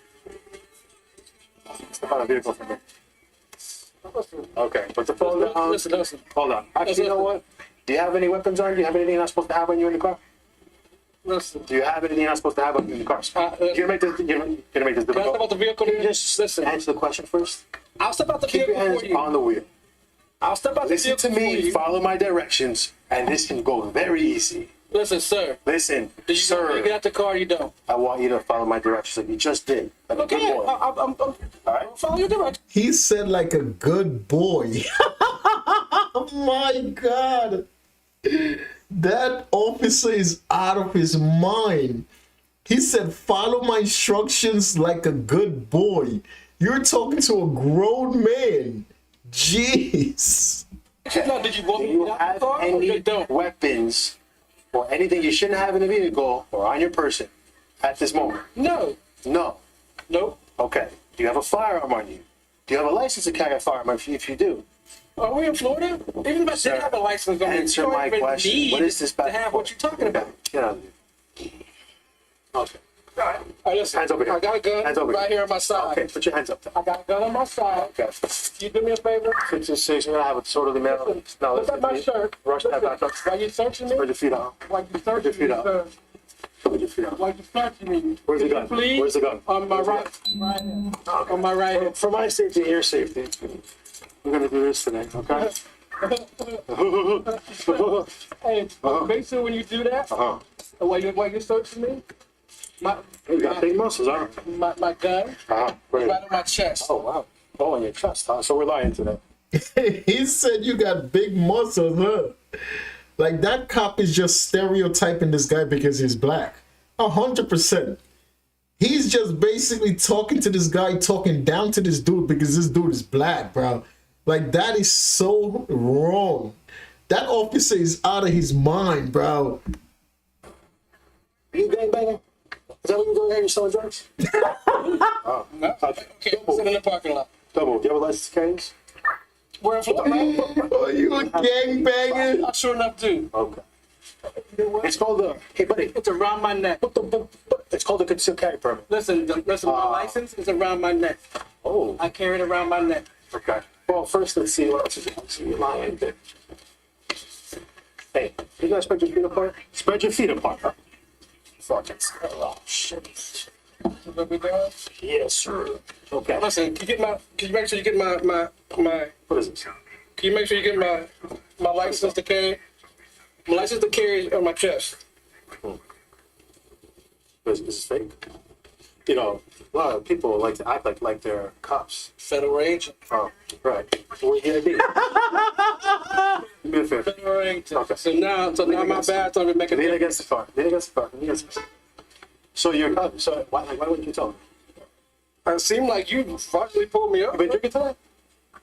Step out of the vehicle for me. Okay, put the phone down. Listen. Hold on. Actually, you know what? Do you have any weapons on? Do you have anything you're not supposed to have on you in the car? Listen. Do you have anything you're not supposed to have on you in the car? You're gonna make this. You're gonna make this Can I step out difficult. the vehicle? Can you just listen. answer the question first? I'll step out the Keep your vehicle hands for you. on the wheel. I'll step out the Listen vehicle to for me. you. Follow my directions, and this can go very easy. Listen, sir. Listen, Do you want me to get sir. out the car or you don't? I want you to follow my directions like you just did. Like a good Okay, boy. I'm All right. follow your direction. He said like a good boy. Oh my God. That officer is out of his mind. He said, follow my instructions like a good boy. You're talking to a grown man. Jeez. Now, did you want Do me to you get out the have car or any you don't? weapons or anything you shouldn't have in a vehicle or on your person at this moment? No. No. Nope. Okay. Do you have a firearm on you? Do you have a license to carry a firearm if you do? Are we in Florida? Even if I Sir, did have a license on me, answer you don't my even question. need What is this to back have and what forth? you're talking about. Get out of here. Okay. All right, listen. Hands over here. I got a gun Hands over right here on my side. Okay, put your hands up there. I got a gun on my side. Okay. Can you do me a favor? 626, you're gonna have a sort of the mail. No, Look at my shirt. Rush that back up. While you searching me, Put your feet out. while you Put your searching feet me, up. sir, Put your feet out. while you searching me, Where's the could gun? you please, Where's the gun? on my right hand. On my right hand. For my safety and your safety, we're gonna do this today, okay? Hey, make sure when you do that, Uh-huh. while you're searching me, You got big muscles, huh? my gun Uh-huh. right on my chest. Oh, wow. Oh, on your chest, huh? So we're lying today. He said you got big muscles, huh? Like that cop is just stereotyping this guy because he's black. 100%. He's just basically talking to this guy, talking down to this dude because this dude is black, bro. Like that is so wrong. That officer is out of his mind, bro. Are you gangbanging? Is that what you're doing here? You're selling drugs? Oh, No? Okay, sit in the parking lot. Double. Do you have a license to carry this? We're in Florida. Are you a gangbanger? I sure enough do. Okay. It's called the. Hey, buddy. It's around my neck. It's called a concealed carry permit. Listen, my license is around my neck. Oh. I carry it around my neck. Okay. Well, first let's see what else is going. See, you're lying. Hey, you gonna spread your feet apart? Spread your feet apart. Huh? Fucking. Oh shit. What we doing? Yes, sir. Okay. Listen, can you make sure you get my What is this? can you make sure you get my license to carry? My license to carry is on my chest. Is this fake? You know, a lot of people like to act like they're cops. Federal agent. Oh, right. Where's the ID? Give me a favor. Federal agent. Okay. So now my badge don't make a Lean difference. against the car. Lean against the car. Lean against the car. So you're a cop. So why wouldn't you tell me? It seemed like you finally pulled me up. You been drinking tonight?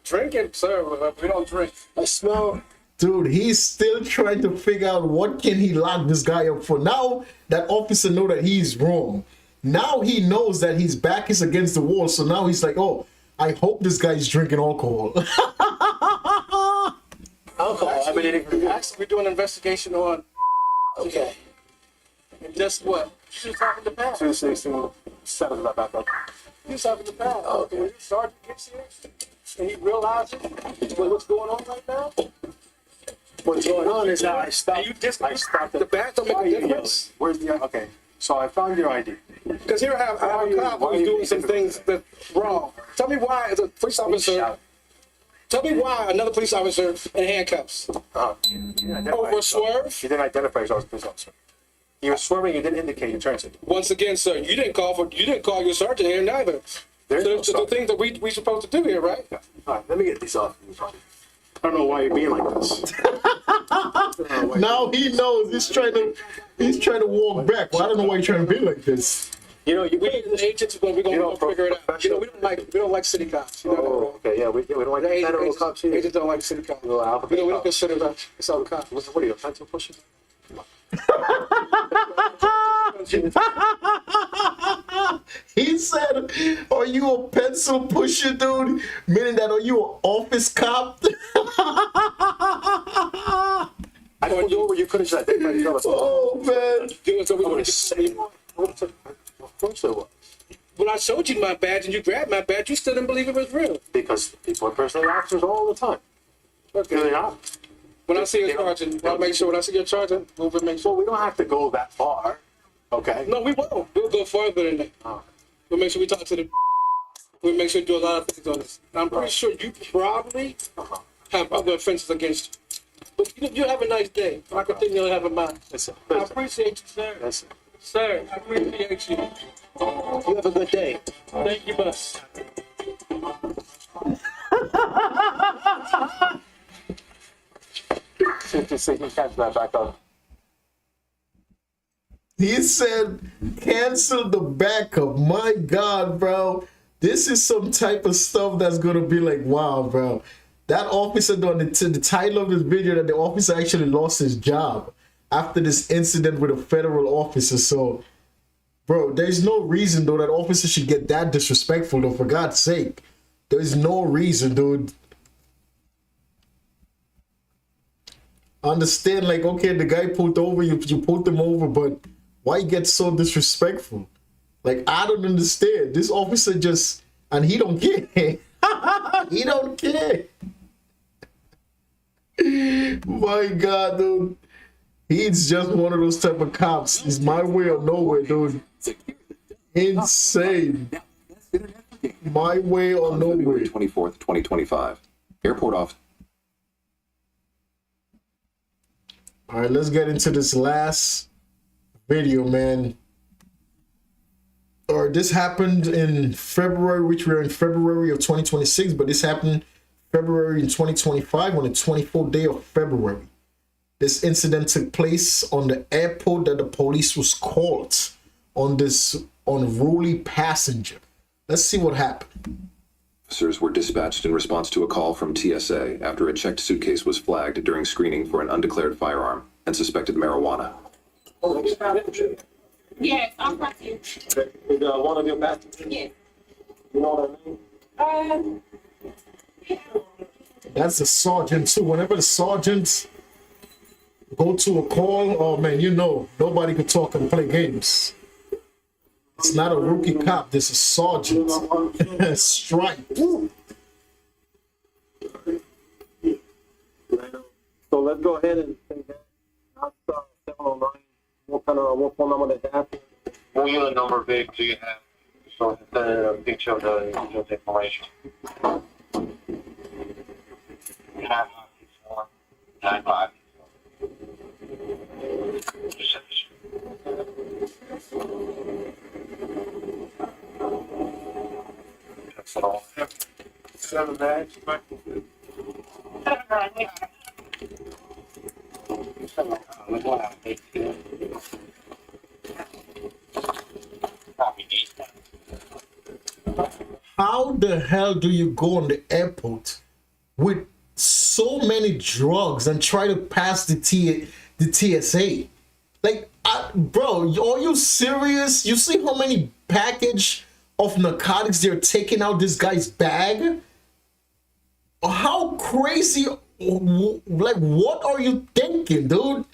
Drinking, sir. We don't drink. I smell. Dude, he's still trying to figure out what can he lock this guy up for. Now that officer know that he's wrong. Now he knows that his back is against the wall. So now he's like, oh, I hope this guy's drinking alcohol. Alcohol. I've been eating. Actually, we're doing an investigation on. Okay. And just what? You just talking to Pat. 216. Settle that back up. You was talking to Pat. Okay. When your sergeant gets here and he realizes what's going on right now. What's going on is that I stopped. And you just I stopped. the badge don't make a difference. Where's the? Okay. So I found your ID. Because here I have a cop why who's you doing some being things that's wrong. Tell me why, as a police officer, tell me why another police officer in handcuffs over a swerve. You didn't identify yourself as a police officer. You were swerving. You didn't indicate your turn signal. Once again, sir, you didn't call your sergeant here neither. There's no The sergeant. things that we supposed to do here, right? Yeah. All right, let me get these off. I don't know why you're being like this. Now he knows he's trying to walk back. Well, I don't know why you're trying to be like this. You know, you We need the agents, but we're gonna figure it out. You know, we don't like city cops. You know that, Oh, right? okay, yeah, we don't like The federal agents, cops here. agents don't like city cops. Little alphabet We don't cops. consider that it's all cops. What are you, a pencil pusher? He said Are you a pencil pusher, dude? Meaning that are you an office cop? I pulled you over, you could have said that. Oh man. So we want to say, Of course it was. when I showed you my badge and you grabbed my badge, you still didn't believe it was real. Because people impersonate officers all the time. Okay. They're not. When I see your charging, I'll make sure when I see your charging, move and make So sure. we don't have to go that far. Okay? No, we won't. We'll go further than that. We'll make sure we talk to the. We'll make sure we do a lot of things on this. I'm pretty sure you probably have other offenses against you. But you have a nice day. I continue to have a mind. Listen, I listen, appreciate you, sir. listen. Sir, I appreciate you. You have a good day. Thank you, boss. See, he catch that back up. He said, cancel the backup. My God, bro. This is some type of stuff that's going to be like, wow, bro. That officer, the title of this video, that the officer actually lost his job after this incident with a federal officer. So, bro, there's no reason, though, that officer should get that disrespectful, though, for God's sake. There's no reason, dude. Understand, like, okay, the guy pulled over, you pulled him over, but why you get so disrespectful? Like, I don't understand. This officer just, and he don't care. He don't care. My God, dude. He's just one of those type of cops. It's my way or nowhere, dude. Insane. My way or On nowhere. February 24th, 2025, airport officer. All right, let's get into this last video, man. Or this happened in February, which we're in February of 2026, but this happened February in 2025 on the 24th day of February. This incident took place on the airport that the police was called on this unruly passenger. Let's see what happened. Officers were dispatched in response to a call from TSA after a checked suitcase was flagged during screening for an undeclared firearm and suspected marijuana. Yes, I'm right here. Is one of your passengers? Yes. You know what I mean? That's the sergeant too. Whenever the sergeants go to a call, oh man, you know, nobody could talk and play games. It's not a rookie cop, this is sergeant. Strike. So let's go ahead and take that. That's 709. What phone number they have? What unit number vehicle do you have? So the picture of the information. You have 95. That's all. 7 bags. How the hell do you go on the airport with so many drugs and try to pass the TSA? Like, bro, are you serious? You see how many package of narcotics they're taking out this guy's bag? How crazy, like, what are you thinking, dude?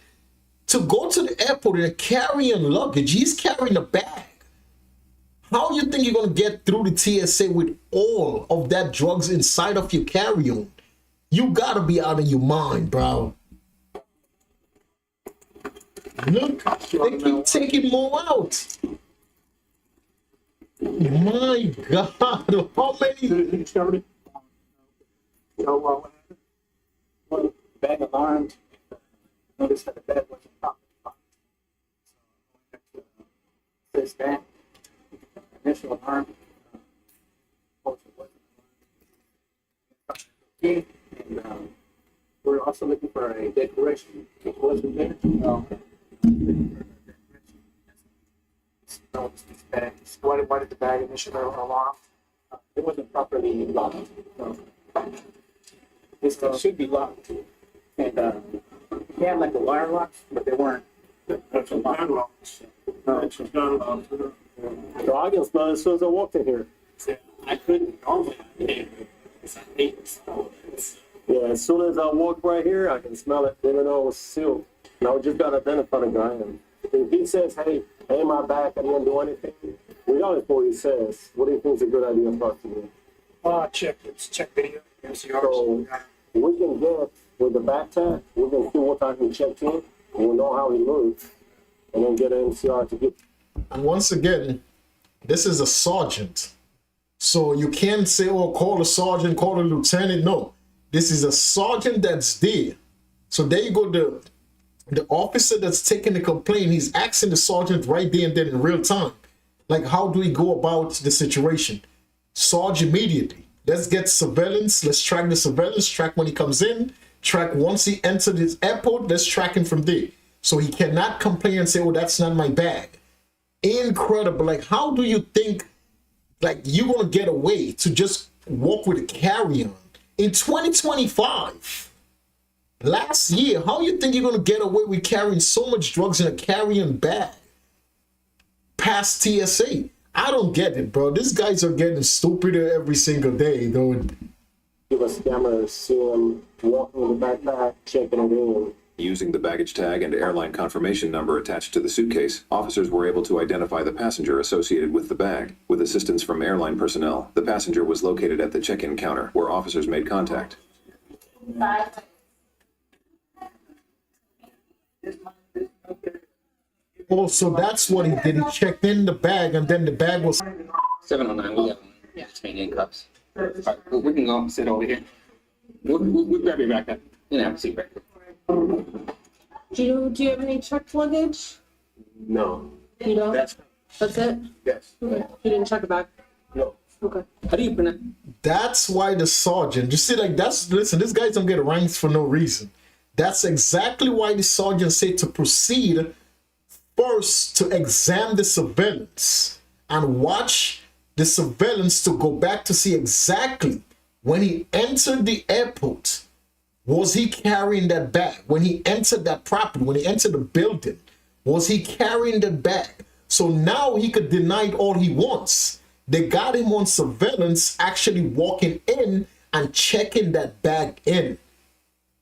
To go to the airport and carrying luggage, he's carrying a bag. How you think you're gonna get through the TSA with all of that drugs inside of your carry-on? You gotta be out of your mind, bro. Look, they keep taking more out. My God, how many? One bag of arms. Noticed that the bag wasn't properly locked. So I went to that. Initial alarm. And we're also looking for a declaration. It wasn't there. Why did the bag initially alarm? It wasn't properly locked. This should be locked. And he had like a wire lock, but they weren't. That's a padlock. That's a padlock. So I just as soon as I walked in here. I couldn't normally. I can't. I hate smell it. Yeah, as soon as I walk right here, I can smell it, even though it was sealed. And I just got to identify the guy. And if he says, hey, my back, I didn't do anything, regardless of what he says, what do you think is a good idea for us to do? Check video. So we can get with the back tag, we can see what time he checked in, and we'll know how he moved, and then get an MCR to get. And once again, this is a sergeant. So you can't say, oh, call a sergeant, call a lieutenant. No, this is a sergeant that's there. So there you go. The officer that's taking the complaint, he's asking the sergeant right there and then in real time. Like, how do we go about the situation? Sarge immediately. Let's get surveillance. Let's track the surveillance. Track when he comes in. Track once he entered his airport. Let's track him from there. So he cannot complain and say, oh, that's not my bag. Incredible. Like, how do you think, like, you're going to get away to just walk with a carry-on in 2025? Last year, how you think you're going to get away with carrying so much drugs in a carry-on bag past TSA? I don't get it, bro. These guys are getting stupider every single day, though. Give us cameras, see him walking with the backpack, checking it in. Using the baggage tag and airline confirmation number attached to the suitcase, officers were able to identify the passenger associated with the bag. With assistance from airline personnel, the passenger was located at the check-in counter, where officers made contact. Oh, so that's what he did. He checked in the bag, and then the bag was... 709, we got one. Yeah, it's in cuffs. All right, we can go sit over here. We'll grab your backpack. You know, have a seat back there. Do you have any checked luggage? No. You don't? That's it? Yes. Okay. You didn't check a bag? No. Okay. How do you pronounce? That's why the sergeant, you see, like, that's, listen, these guys don't get ranks for no reason. That's exactly why the sergeant said to proceed first to examine the surveillance and watch the surveillance to go back to see exactly when he entered the airport, was he carrying that bag? When he entered that property, when he entered the building, was he carrying that bag? So now he could deny it all he wants. They got him on surveillance actually walking in and checking that bag in.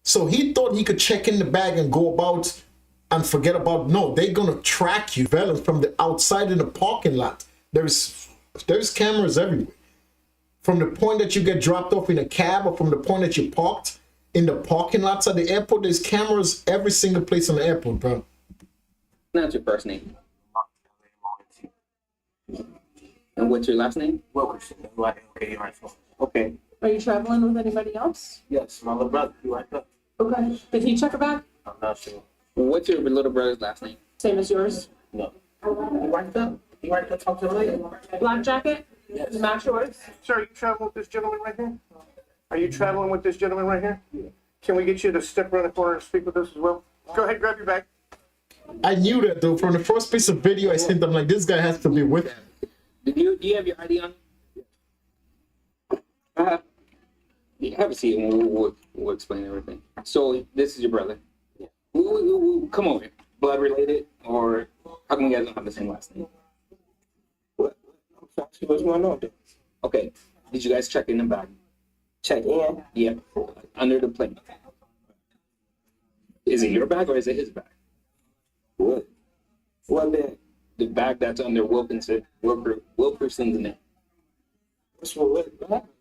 So he thought he could check in the bag and go about and forget about, no, they're going to track you from the outside in the parking lot. There's cameras everywhere. From the point that you get dropped off in a cab or from the point that you parked in the parking lots at the airport, there's cameras every single place in the airport, bro. That's your first name. And what's your last name? Wilkerson. Okay. Are you traveling with anybody else? Yes, my little brother. He right there. Okay. Did he check a bag? I'm not sure. What's your little brother's last name? Same as yours? No. He right there. He right there. Talk to the lady. Black jacket? Yes. Match yours? Sir, are you traveling with this gentleman right here? Are you traveling with this gentleman right here? Can we get you to step around the corner and speak with us as well? Go ahead, grab your bag. I knew that, though. From the first piece of video I sent them, like, this guy has to be with him. Do you have your ID on? Yeah, have a seat and we'll explain everything. So this is your brother. Yeah. Come over here. Blood related, or how come you guys don't have the same last name? What? What's going on? Okay. Did you guys check in the bag? Check in. Yeah. Under the plane. Is it your bag or is it his bag? What? What bag? The bag that's under Wilkerson's name. What's wrong with it?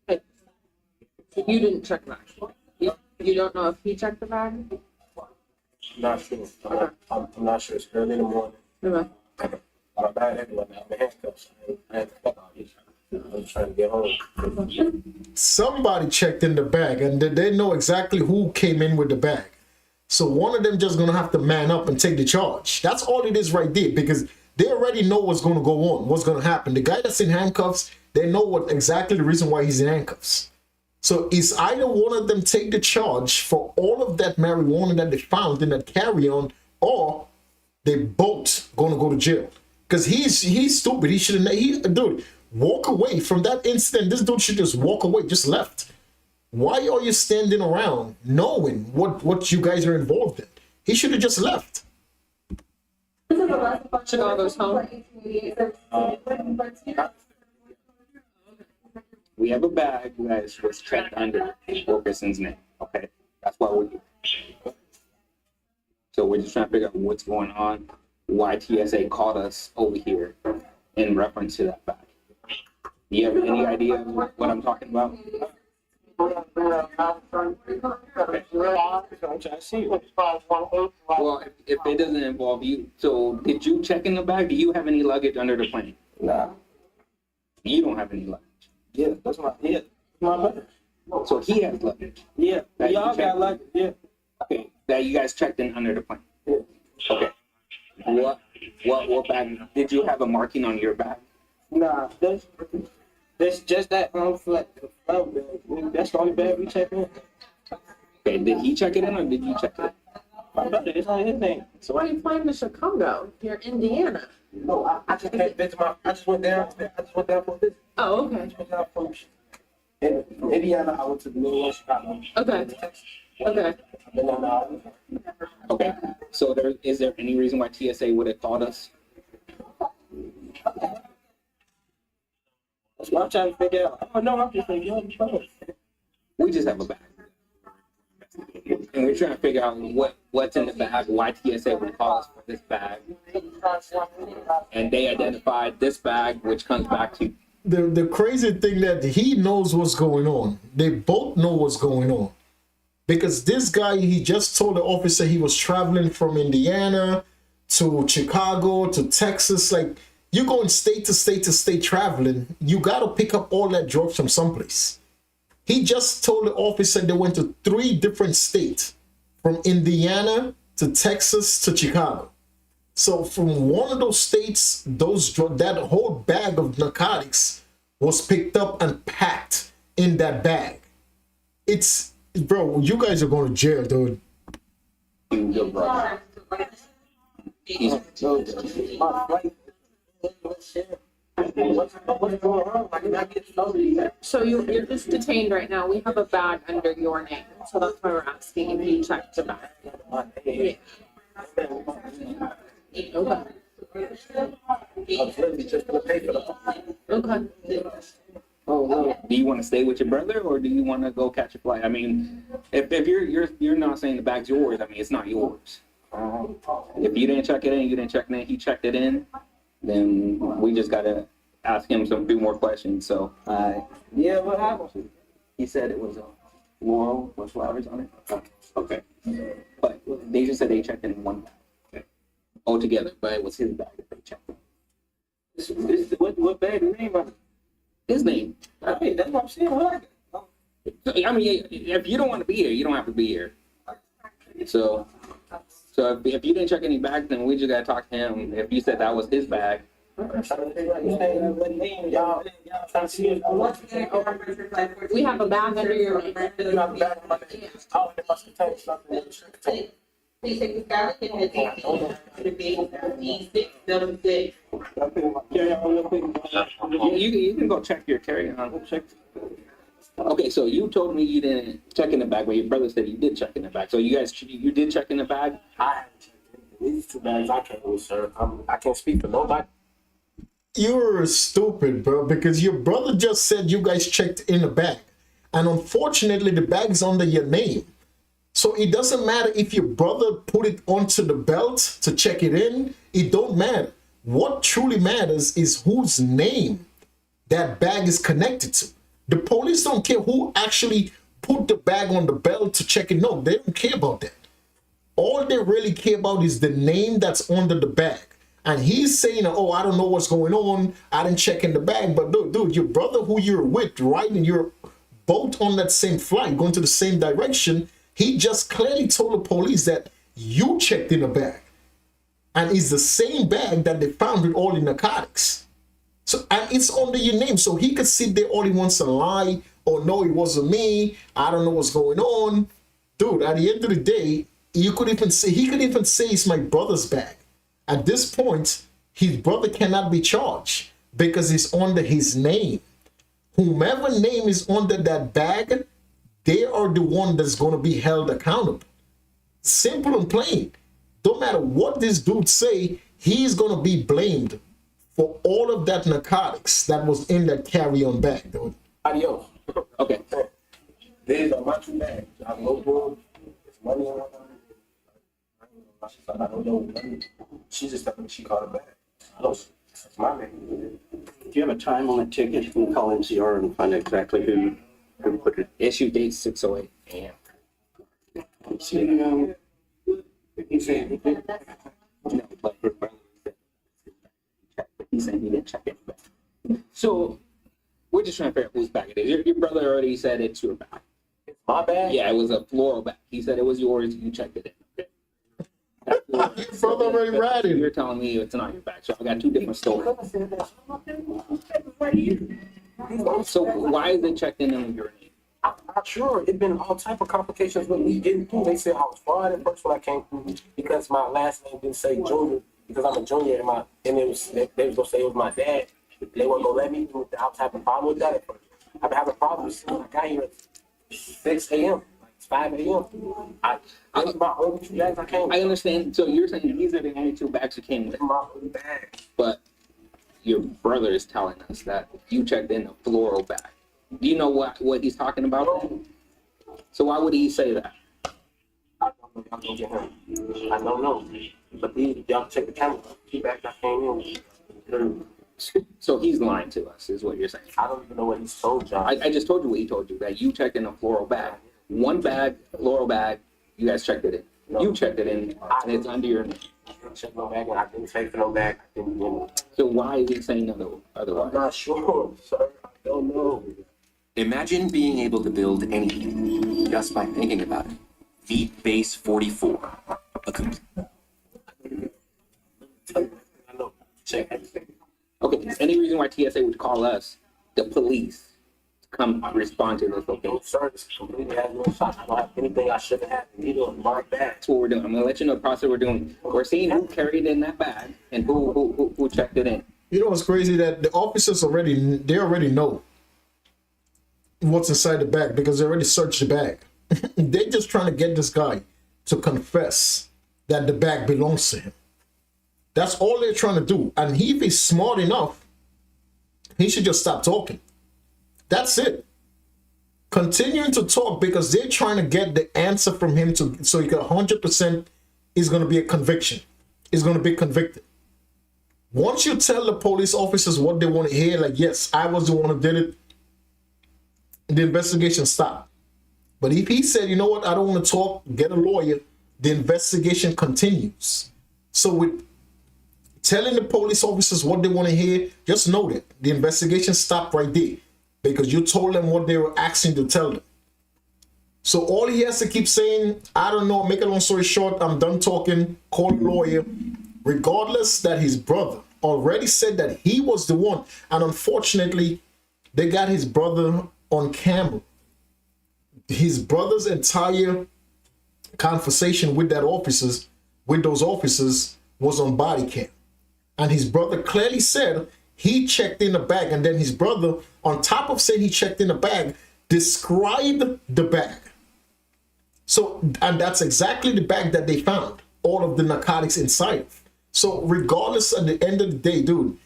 Hey. You didn't check the bag. You don't know if he checked the bag? I'm not sure. I'm not sure. It's early in the morning. Okay. I'm bad anyway. I'm in handcuffs. I had to cut all these. I'm trying to get home. Somebody checked in the bag, and they know exactly who came in with the bag. So one of them just going to have to man up and take the charge. That's all it is right there, because they already know what's going to go on, what's going to happen. The guy that's in handcuffs, they know what exactly the reason why he's in handcuffs. So it's either one of them take the charge for all of that marijuana that they found in that carry-on, or they both going to go to jail. Because he's stupid. He should have, dude, walk away from that incident. This dude should just walk away, just left. Why are you standing around knowing what you guys are involved in? He should have just left. Chicago's home. We have a bag that was checked under Wilkerson's name. Okay, that's why we're here. So we're just trying to figure out what's going on, why TSA called us over here in reference to that bag. Do you have any idea what I'm talking about? I'm trying to see. Well, if it doesn't involve you, so did you check in the bag? Do you have any luggage under the plane? Nah. You don't have any luggage. Yeah, that's my bad. So he has luggage. Yeah, That you y'all got checked- like Okay, that you guys checked in under the plane. Okay. What bag? Did you have a marking on your bag? Nah, that's just that flat bag. That's the only bag we check in. Okay, did he check it in or did you check it? My brother, it's on his name. So why are you flying to Chicago? You're Indiana. No, I just can't visit I just went down for this. Oh, okay. I just went down from Indiana. I went to the middle of Chicago. Okay. Okay. I've been on the island. Okay. So is there any reason why TSA would have called us? That's what I'm trying to figure out. Oh no, I'm just like, yo, We just have a bag. And we're trying to figure out what's in the bag, why TSA would call us for this bag. And they identified this bag, which comes back to The crazy thing that he knows what's going on. They both know what's going on. Because this guy, he just told the officer he was traveling from Indiana to Chicago to Texas. Like, you're going state to state to state traveling. You got to pick up all that drugs from someplace. He just told the officer they went to 3 different states, from Indiana to Texas to Chicago. So from one of those states, that whole bag of narcotics was picked up and packed in that bag. Bro, you guys are going to jail, dude. your brother. So you're just detained right now. We have a bag under your name, so that's why we're asking if you checked the bag. Yeah. Okay. Oh, well, do you want to stay with your brother or do you want to go catch a flight? I mean, if you're not saying the bag's yours, I mean, it's not yours. If you didn't check it in, you didn't check it in, he checked it in, then we just got to ask him some few more questions. So, Yeah, what happened? he said it was a floral with flowers on it. Okay. But they just said they checked in one bag altogether, but it was his bag that they checked in. What bag the name of it? His name. Hey, that's what I'm saying. What? I mean, if you don't want to be here, you don't have to be here. So if you didn't check any bags, then we just gotta talk to him. If you said that was his bag, We have a bag under your name. Please take this guy in the day to be 676. you can go check your carry-on. Okay, so you told me you didn't check in the bag, but your brother said you did check in the bag. So you did check in the bag? I haven't checked in. These 2 bags I can't lose, sir. I can't speak for nobody. You're stupid, bro, because your brother just said you guys checked in the bag. And unfortunately, the bag's under your name. So it doesn't matter if your brother put it onto the belt to check it in. It don't matter. What truly matters is whose name that bag is connected to. The police don't care who actually put the bag on the belt to check it. No, they don't care about that. All they really care about is the name that's under the bag. And he's saying, oh, I don't know what's going on. I didn't check in the bag. But dude, your brother who you're with, right? And you're both on that same flight, going to the same direction. He just clearly told the police that you checked in the bag. And it's the same bag that they found with all the narcotics. So, and it's under your name. So he could sit there all he wants to lie. Or no, it wasn't me. I don't know what's going on. Dude, at the end of the day, he could even say it's my brother's bag. At this point, his brother cannot be charged because it's under his name. Whomever name is under that bag, they are the one that's going to be held accountable. Simple and plain. Don't matter what this dude say, he's going to be blamed for all of that narcotics that was in that carry-on bag, dude. Adios. Okay. These are my 2 bags. I have no room. There's money in my bag. She thought I don't know money. She just told me she called it back. It's my name. Do you have a time on the ticket? You can call NCR and find out exactly who put it. Issue date 6:08 a.m. See, he said he did. No, but his brother said he said he didn't check it back. So we're just trying to figure out whose bag it is. Your brother already said it's your bag. It's my bag? Yeah, it was a floral bag. He said it was yours. You checked it in. Okay. Your brother already ratted. You're telling me it's not your bag. So I got 2 different stories. So why is it checked in your name? I'm not sure. It's been all type of complications with me getting through. They said I was fraud at first when I came through because my last name didn't say Junior because I'm a junior and it was they was gonna say it was my dad. They weren't gonna let me do it. I was having a problem with that at first. I've been having problems since I got here at 6 a.m. Like it's 5 a.m. This is my only 2 bags I came with. I understand. So you're saying these are the only 2 bags you came with, My only bag. but your brother is telling us that you checked in a floral bag. Do you know what he's talking about? So why would he say that? I don't know. Y'all gonna get him. I don't know. But these y'all check the camera. 2 bags I came in. So he's lying to us, is what you're saying. I don't even know what he's told y'all. I just told you what he told you, that you checked in a floral bag. 1 bag, floral bag, you guys checked it in. You checked it in, and it's under your name. I didn't check no bag and I didn't pay for no bag. I didn't get it. So why is he saying otherwise? I'm not sure, sir. I don't know. Imagine being able to build anything just by thinking about it. Deep Base 44. A complete. I know. Check everything. Okay, any reason why TSA would call us, the police, to come respond to this? Okay, No, sir. This completely has no shot. I don't have anything I should have had. Neither in my bag. that's what we're doing. I'm gonna let you know the process we're doing. We're seeing who carried in that bag and who checked it in. You know what's crazy? That the officers already know what's inside the bag because they already searched the bag. They're just trying to get this guy to confess that the bag belongs to him. That's all they're trying to do. And if he's smart enough, he should just stop talking. That's it. Continuing to talk because they're trying to get the answer from him so he got 100% is going to be a conviction. Is going to be convicted. Once you tell the police officers what they want to hear, like, yes, I was the one who did it, the investigation stopped. But if he said, you know what, I don't want to talk, get a lawyer, the investigation continues. So with telling the police officers what they want to hear, just know that the investigation stopped right there because you told them what they were asking to tell them. So all he has to keep saying, I don't know, make a long story short, I'm done talking, call a lawyer, regardless that his brother already said that he was the one. And unfortunately, they got his brother on camera. His brother's entire conversation with those officers was on body cam. And his brother clearly said he checked in the bag. And then his brother, on top of saying he checked in the bag, described the bag. So, and that's exactly the bag that they found all of the narcotics inside of. So regardless, at the end of the day, dude,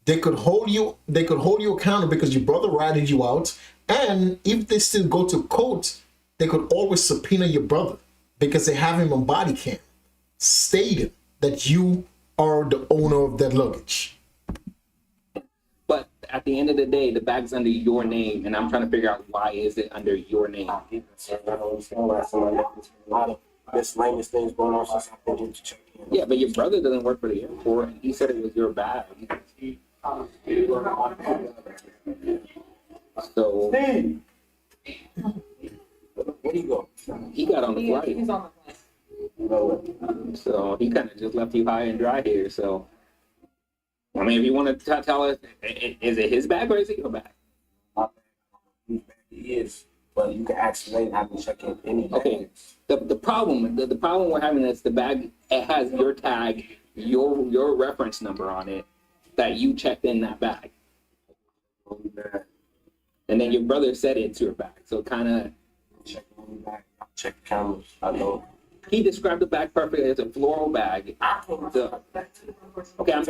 they could hold you accountable because your brother ratted you out. And if they still go to court, they could always subpoena your brother because they have him on body cam stating that you are the owner of that luggage. But at the end of the day, the bag's under your name, and I'm trying to figure out why is it under your name. I don't understand why somebody has a lot of miscellaneous things going on since I've been here to check in. Yeah, but your brother doesn't work for the airport, and he said it was your bag. So Steve! Where do you go? he got on the flight. He's on the flight. So he kind of just left you high and dry here. So, I mean, if you want to tell us, is it his bag or is it your bag? My bag. Whose bag it is. But you can ask later how to check in any bag. Okay. The problem we're having is the bag, it has your tag, your reference number on it that you checked in that bag. And then your brother said it's your bag. So kind of Check the bag. Check the cameras. I know. he described the bag perfectly as a floral bag. So, okay,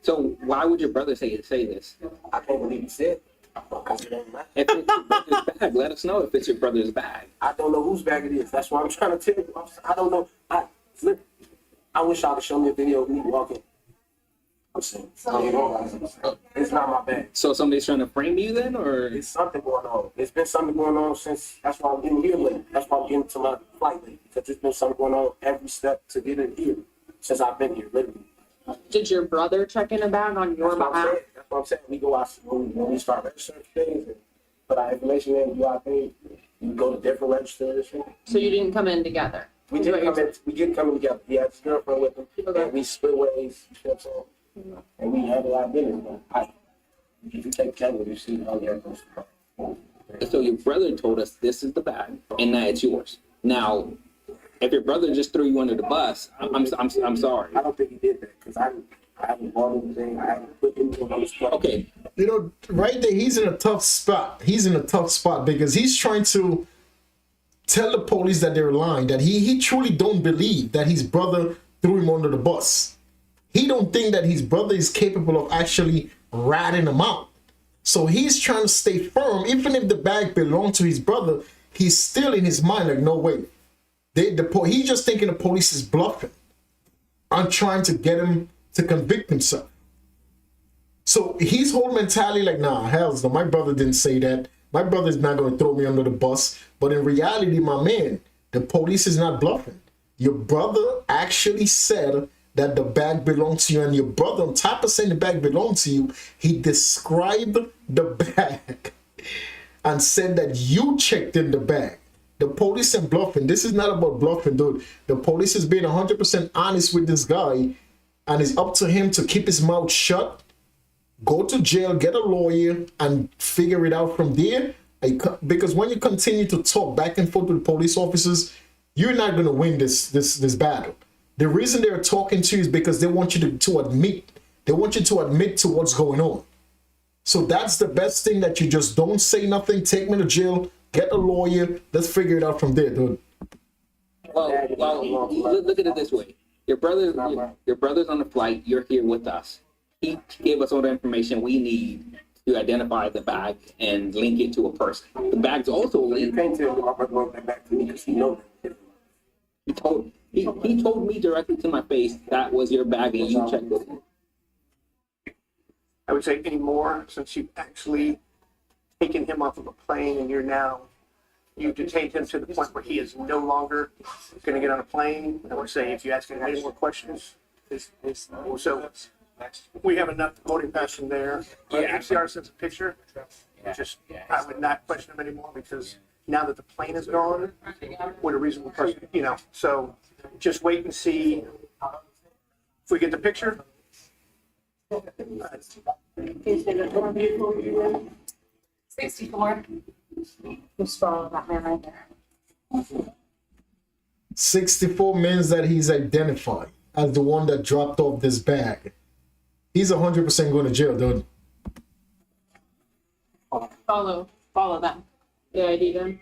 so why would your brother say this? I can't believe he said. Because it ain't mine. If it's your brother's bag, let us know if it's your brother's bag. I don't know whose bag it is. That's why I'm trying to tell you. I don't know. I wish y'all could show me a video of me walking. I'm saying, it's not my bag. So somebody's trying to frame you then, or? It's something going on. It's been something going on since, that's why I'm getting here late. That's why I'm getting to my flight late. Because there's been something going on every step to get in here since I've been here, literally. Did your brother check in a bag on your behalf? That's what I'm saying. We go out, when we start registering things, and put our information in, do our thing, we go to different registers. So you didn't come in together? We did come in together. He had his girlfriend with him, and we split ways, you know what I'm saying? And we had a lot of business, but if you take care of it, you see how that goes. So your brother told us this is the bag and that it's yours. Now, if your brother just threw you under the bus, I'm sorry. I don't think he did that because I haven't bought anything. I haven't put anything on the spot. Okay. You know, right there, he's in a tough spot. He's in a tough spot because he's trying to tell the police that they're lying, that he truly don't believe that his brother threw him under the bus. He don't think that his brother is capable of actually ratting him out. So he's trying to stay firm. Even if the bag belonged to his brother, he's still in his mind like, no way. He's just thinking the police is bluffing and trying to get him to convict himself. So his whole mentality like, nah, hell no, my brother didn't say that. My brother's not going to throw me under the bus. But in reality, my man, the police is not bluffing. Your brother actually said that the bag belonged to you, and your brother, on top of saying the bag belonged to you, he described the bag and said that you checked in the bag. The police ain't bluffing. This is not about bluffing, dude. The police is being 100% honest with this guy, and it's up to him to keep his mouth shut, go to jail, get a lawyer, and figure it out from there. Because when you continue to talk back and forth with police officers, you're not going to win this battle. The reason they're talking to you is because they want you to admit. They want you to admit to what's going on. So that's the best thing, that you just don't say nothing, take me to jail, get a lawyer, let's figure it out from there, dude. Well, look at it this way. Your brother's on the flight, you're here with us. He gave us all the information we need to identify the bag and link it to a person. The bag's also linked. You can't tell my brother went back to me because he knows that. He told me directly to my face that was your bag and you checked it. I would say anymore, since you've actually taken him off of a plane and you've detained him to the point where he is no longer going to get on a plane. I would say if you ask him any more questions, so we have enough voting passion there. Yeah. HCR sends a picture. I would not question him anymore, because now that the plane is gone, what a reasonable person, so just wait and see if we get the picture. 64. Just follow that man right there. 64 men that he's identified as the one that dropped off this bag. He's 100% going to jail, dude. Follow them. They ID'd him.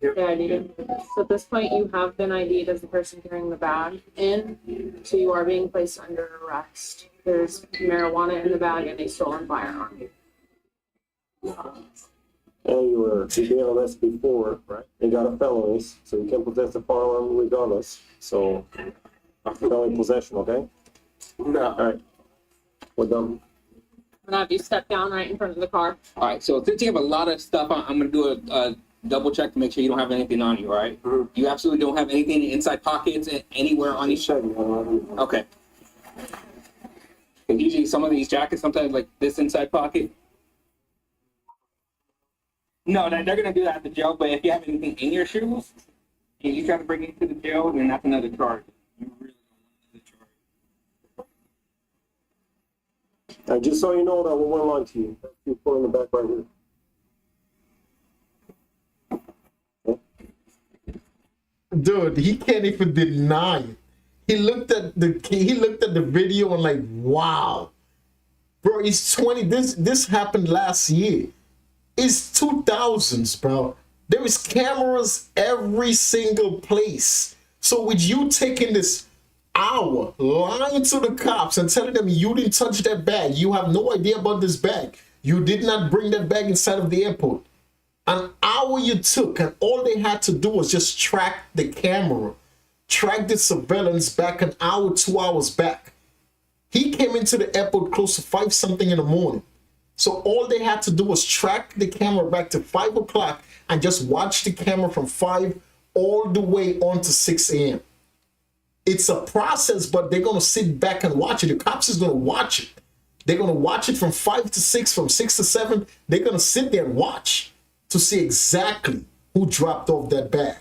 They ID'd him. So at this point, you have been ID'd as the person carrying the bag in, so you are being placed under arrest. There's marijuana in the bag and a stolen firearm. And you were BLS before, right? You got a felony, so you can possess a firearm regardless. So, felony possession, okay? No. All right. We're done. I'm gonna have you step down right in front of the car. All right, so since you have a lot of stuff, I'm gonna do a double check to make sure you don't have anything on you, all right? Mm-hmm. You absolutely don't have anything inside pockets anywhere on you? Okay. And usually some of these jackets, sometimes like this inside pocket. No, they're gonna do that at the jail, but if you have anything in your shoes and you try to bring it to the jail, then that's another charge. You really And just so you know that we won't lie to you. You put in the back right here. Dude, he can't even deny it. He looked at the video and like, wow. Bro, he's 20. This happened last year. It's 2000s, bro. There is cameras every single place. So with you taking this hour lying to the cops and telling them you didn't touch that bag, you have no idea about this bag, You did not bring that bag inside of the airport. An hour you took, and all they had to do was just track the camera, track the surveillance back an hour, 2 hours back. He came into the airport close to 5 something in the morning. So all they had to do was track the camera back to 5 o'clock and just watch the camera from 5 all the way on to 6 a.m. It's a process, but they're going to sit back and watch it. The cops is going to watch it. They're going to watch it from 5 to 6, from 6 to 7. They're going to sit there and watch to see exactly who dropped off that bag.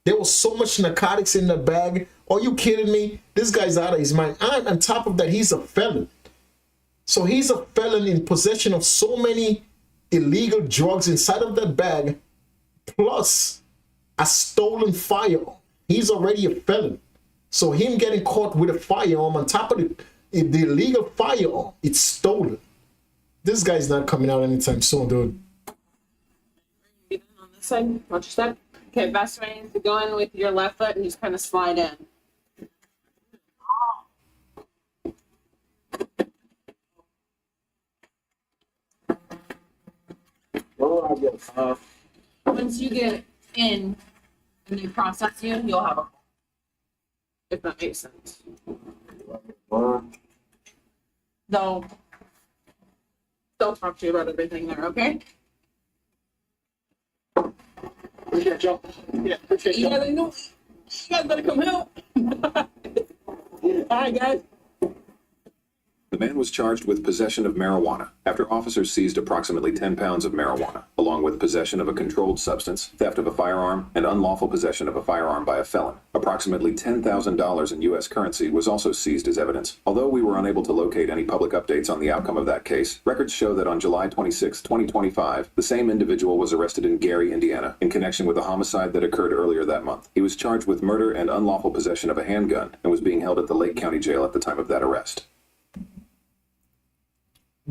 There was so much narcotics in that bag. Are you kidding me? This guy's out of his mind. And on top of that, he's a felon. So he's a felon in possession of so many illegal drugs inside of that bag, plus a stolen firearm. He's already a felon. So him getting caught with a firearm on top of the illegal firearm, it's stolen. This guy's not coming out anytime soon, dude. On this side, watch your step. Okay, best way is to go in with your left foot and just kind of slide in. Once you get in and they process you, you'll have a, if that makes sense. They'll talk to you about everything there, okay? Appreciate y'all. Yeah, appreciate y'all. Yeah, they know. You guys better come help. All right, guys. The man was charged with possession of marijuana after officers seized approximately 10 pounds of marijuana, along with possession of a controlled substance, theft of a firearm, and unlawful possession of a firearm by a felon. Approximately $10,000 in U.S. currency was also seized as evidence. Although we were unable to locate any public updates on the outcome of that case, records show that on July 26, 2025, the same individual was arrested in Gary, Indiana, in connection with a homicide that occurred earlier that month. He was charged with murder and unlawful possession of a handgun and was being held at the Lake County Jail at the time of that arrest.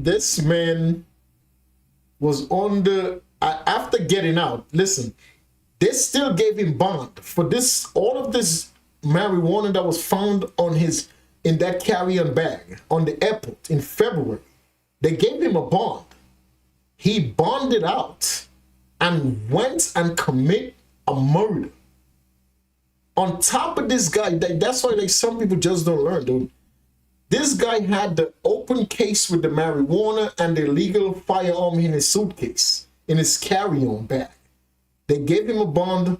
This man was on the, after getting out, listen, they still gave him bond for this, all of this marijuana that was found on his, in that carry-on bag on the airport in February. They gave him a bond. He bonded out and went and commit a murder. On top of this guy, that's why like some people just don't learn, dude. This guy had the open case with the marijuana and the illegal firearm in his suitcase, in his carry-on bag. They gave him a bond,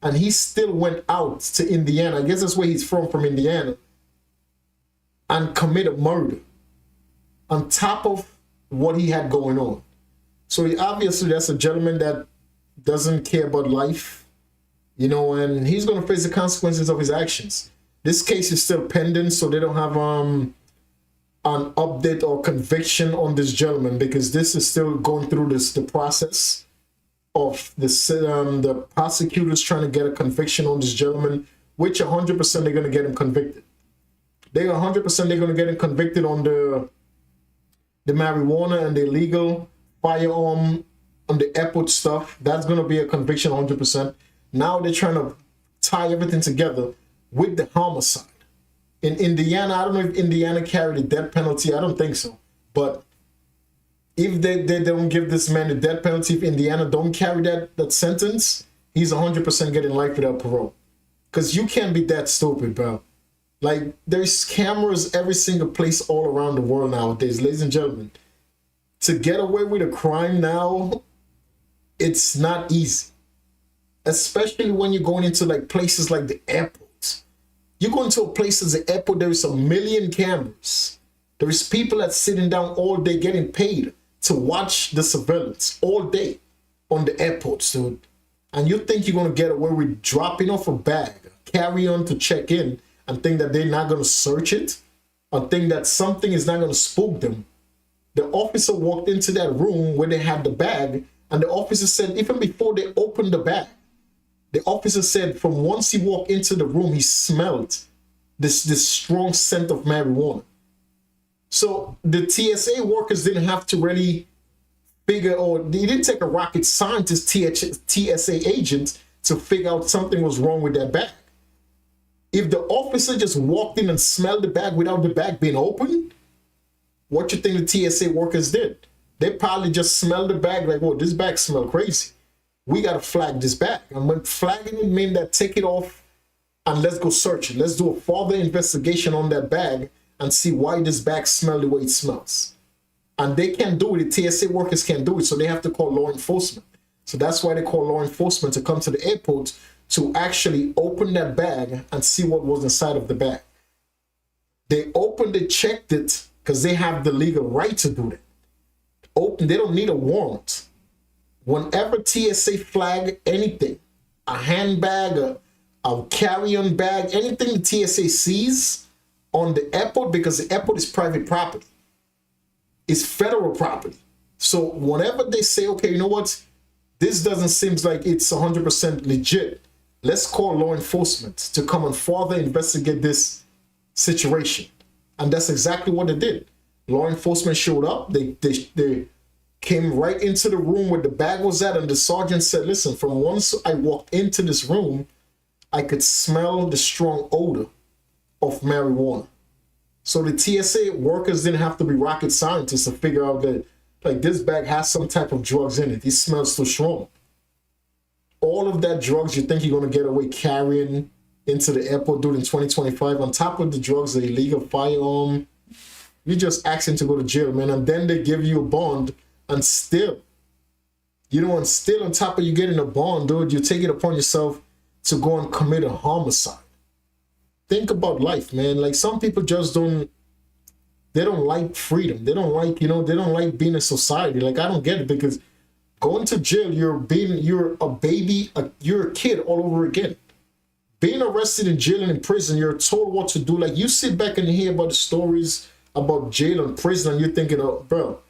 and he still went out to Indiana. I guess that's where he's from Indiana, and committed murder on top of what he had going on. So obviously that's a gentleman that doesn't care about life, you know, and he's going to face the consequences of his actions. This case is still pending, so they don't have an update or conviction on this gentleman because this is still going through the process of the prosecutors trying to get a conviction on this gentleman, which 100% they're going to get him convicted. They're 100% they're going to get him convicted on the marijuana and the illegal firearm on the airport stuff. That's going to be a conviction 100%. Now they're trying to tie everything together with the homicide. In Indiana, I don't know if Indiana carried the death penalty. I don't think so. But if they don't give this man the death penalty, if Indiana don't carry that sentence, he's 100% getting life without parole. Because you can't be that stupid, bro. Like, there's cameras every single place all around the world nowadays, ladies and gentlemen. To get away with a crime now, it's not easy. Especially when you're going into like places like the airport. You go into a place as the airport, there is a million cameras. There is people that's sitting down all day getting paid to watch the surveillance all day on the airports, dude. And you think you're going to get away with dropping off a bag, carry on to check in, and think that they're not going to search it, and think that something is not going to spook them. The officer walked into that room where they had the bag, and the officer said, even before they opened the bag, the officer said from once he walked into the room, he smelled this strong scent of marijuana. So the TSA workers didn't have to really figure, or they didn't take a rocket scientist, TSA agent to figure out something was wrong with that bag. If the officer just walked in and smelled the bag without the bag being open, what you think the TSA workers did? They probably just smelled the bag like, oh, this bag smell crazy. We got to flag this bag. And when flagging it mean that take it off and let's go search it. Let's do a further investigation on that bag and see why this bag smells the way it smells. And they can't do it. The TSA workers can't do it, so they have to call law enforcement. So that's why they call law enforcement to come to the airport to actually open that bag and see what was inside of the bag. They opened it, checked it, because they have the legal right to do that. They don't need a warrant. Whenever TSA flag anything, a handbag, a carry-on bag, anything the TSA sees on the airport, because the airport is private property, it's federal property. So whenever they say, okay, you know what, this doesn't seem like it's 100% legit, let's call law enforcement to come and further investigate this situation. And that's exactly what they did. Law enforcement showed up. They came right into the room where the bag was at, and the sergeant said, listen, from once I walked into this room, I could smell the strong odor of marijuana. So the TSA workers didn't have to be rocket scientists to figure out that, like, this bag has some type of drugs in it. It smells too strong. All of that drugs you think you're going to get away carrying into the airport, dude, in 2025, on top of the drugs, the illegal firearm, you're just asking to go to jail, man. And then they give you a bond, and still, you know, and still on top of you getting a bond, dude, you take it upon yourself to go and commit a homicide. Think about life, man. Like, some people just don't like freedom. They don't like, you know, they don't like being in society. Like, I don't get it, because going to jail, you're a baby, you're a kid all over again. Being arrested in jail and in prison, you're told what to do. Like, you sit back and hear about the stories about jail and prison, and you're thinking, oh, bro,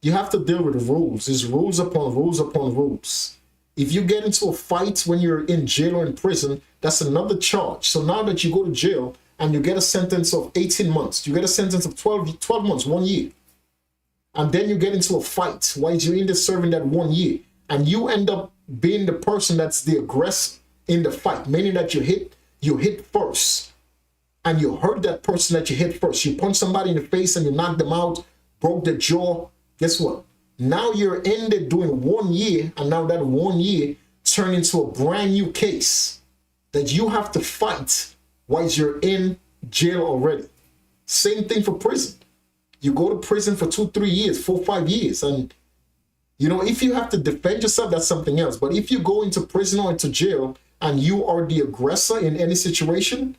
you have to deal with the rules. There's rules upon rules upon rules. If you get into a fight when you're in jail or in prison, that's another charge. So now that you go to jail and you get a sentence of 18 months, you get a sentence of 12 months, 1 year. And then you get into a fight while you're in there serving that 1 year. And you end up being the person that's the aggressor in the fight, meaning that you hit first. And you hurt that person that you hit first. You punch somebody in the face and you knock them out, broke their jaw. Guess what? Now you're in there doing 1 year, and now that 1 year turned into a brand new case that you have to fight while you're in jail already. Same thing for prison. You go to prison for 2, 3 years, 4, 5 years. And, you know, if you have to defend yourself, that's something else. But if you go into prison or into jail and you are the aggressor in any situation,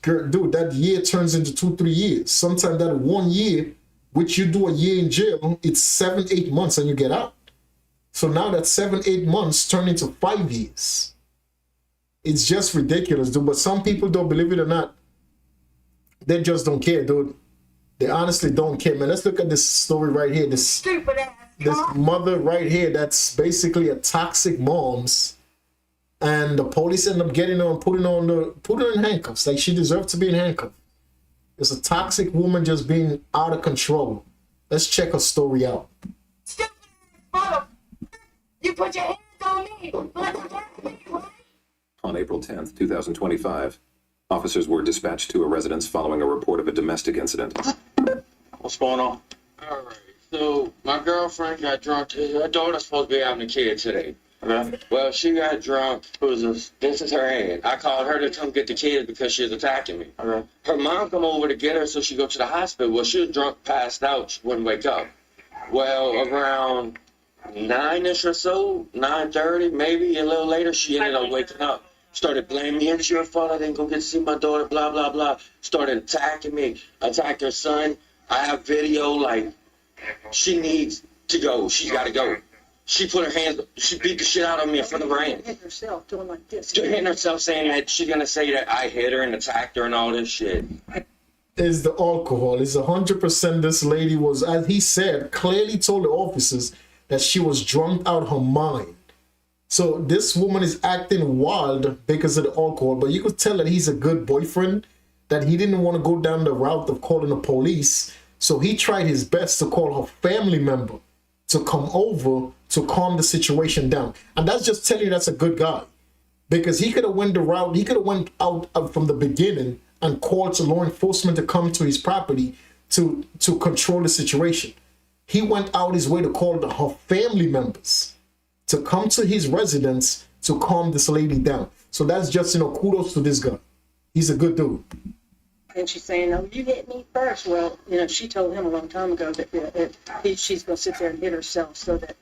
dude, that year turns into 2, 3 years. Sometimes that 1 year, which you do a year in jail, it's 7, 8 months and you get out. So now that 7, 8 months turn into 5 years. It's just ridiculous, dude. But some people, don't believe it or not, they just don't care, dude. They honestly don't care, man. Let's look at this story right here. This mother right here that's basically a toxic mom's, and the police end up getting her and putting her in handcuffs. Like, she deserved to be in handcuffs. It's a toxic woman just being out of control. Let's check her story out. Stupid mother! You put your hands on me! On April 10th, 2025, officers were dispatched to a residence following a report of a domestic incident. What's going on? All right. So my girlfriend got drunk. Her daughter's supposed to be having a kid today. Okay. Well, she got drunk. This is her aunt. I called her to come get the kids because she was attacking me. Okay. Her mom come over to get her so she go to the hospital. Well, she was drunk, passed out. She wouldn't wake up. Well, around 9-ish or so, 9:30, maybe a little later, she ended up waking up. Started blaming me. It's your fault. I didn't go get to see my daughter, blah, blah, blah. Started attacking me. Attacked her son. I have video, like, she needs to go. She's got to go. She put her hands, she beat the shit out of me in front of her aunt. Hitting herself, doing like this. Hitting herself, saying that she's going to say that I hit her and attacked her and all this shit. Is the alcohol. It's 100% this lady was, as he said, clearly told the officers that she was drunk out her mind. So this woman is acting wild because of the alcohol, but you could tell that he's a good boyfriend, that he didn't want to go down the route of calling the police. So he tried his best to call her family member to come over to calm the situation down. And that's just telling you that's a good guy. Because he could have went the route, he could have went out from the beginning and called to law enforcement to come to his property to control the situation. He went out his way to call her family members to come to his residence to calm this lady down. So that's just, you know, kudos to this guy. He's a good dude. And she's saying, "No, you hit me first." Well, you know, she told him a long time ago that she's going to sit there and hit herself, so that.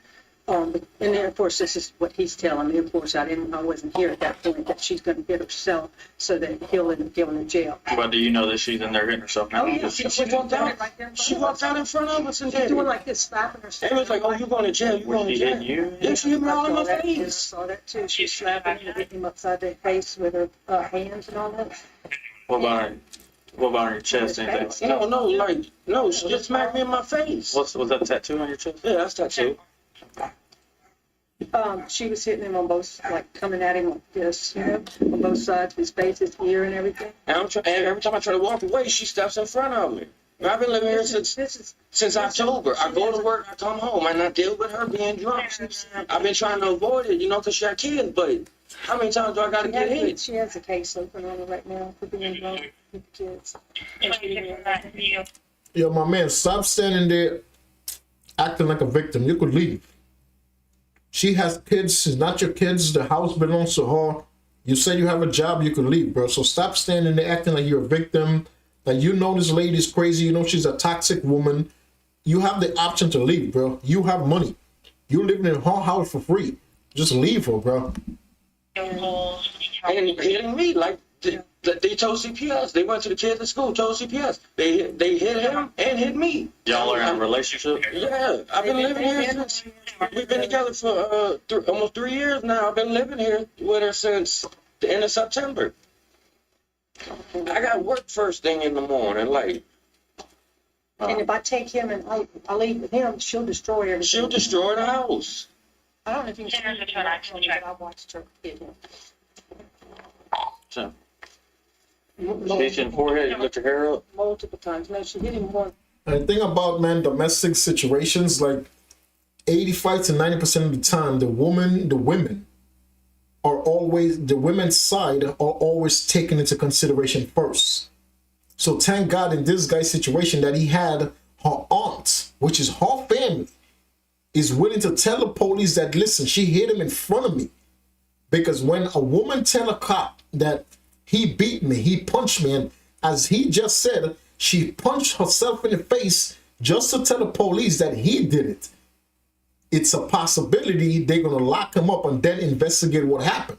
And then, of course, this is what he's telling me. Of course, I wasn't here at that point. That she's going to hit herself, so that he'll end up going to jail. But do you know that she's in there hitting herself now? Oh yeah, she walked out. She walked out in front of us and she's doing like this, slapping herself. It was like, "Oh, you going to jail? You going to She jail?" hitting you? Yeah, she hit me all in my I face. saw that too. She's slapping him, hitting him upside the face with her hands and all that. What about her? What about on your chest? Anything? Like that? No, she just smacked me in my face. Was that a tattoo on your chest? Yeah, that's tattoo. She was hitting him on both, like coming at him like this, you know, on both sides of his face, his ear, and everything. And every time I try to walk away, she steps in front of me. I've been living here since October. I go to work, I come home, and I deal with her being drunk. I've been trying to avoid it, you know, because she had kids, but how many times do I got to get hit? She has a case open on her right now for being drunk with the kids. Yo, my man, stop standing there acting like a victim. You could leave. She has kids. It's not your kids. The house belongs to her. You say you have a job, you could leave, bro. So stop standing there acting like you're a victim. Like, you know this lady's crazy. You know she's a toxic woman. You have the option to leave, bro. You have money. You're living in her house for free. Just leave her, bro. And hitting me like they told CPS. They went to the kids at school, told CPS. They hit him and hit me. Y'all are in a relationship? Yeah, I've been living here since. We've been together for almost 3 years now. I've been living here with her since the end of September. I got work first thing in the morning, like. And if I take him and I leave with him, she'll destroy everything. She'll destroy the house. I don't know if you can see the action, but I watched her hit him. So, she hit you in the forehead, you lift your hair up? Multiple times. No, she hit him once. And the thing about, man, domestic situations, like 85 to 90% of the time, the women are always, the women's side are always taken into consideration first. So thank God in this guy's situation that he had her aunt, which is her family, is willing to tell the police that, listen, she hit him in front of me. Because when a woman tell a cop that he beat me, he punched me, and as he just said, she punched herself in the face just to tell the police that he did it, it's a possibility they're going to lock him up and then investigate what happened.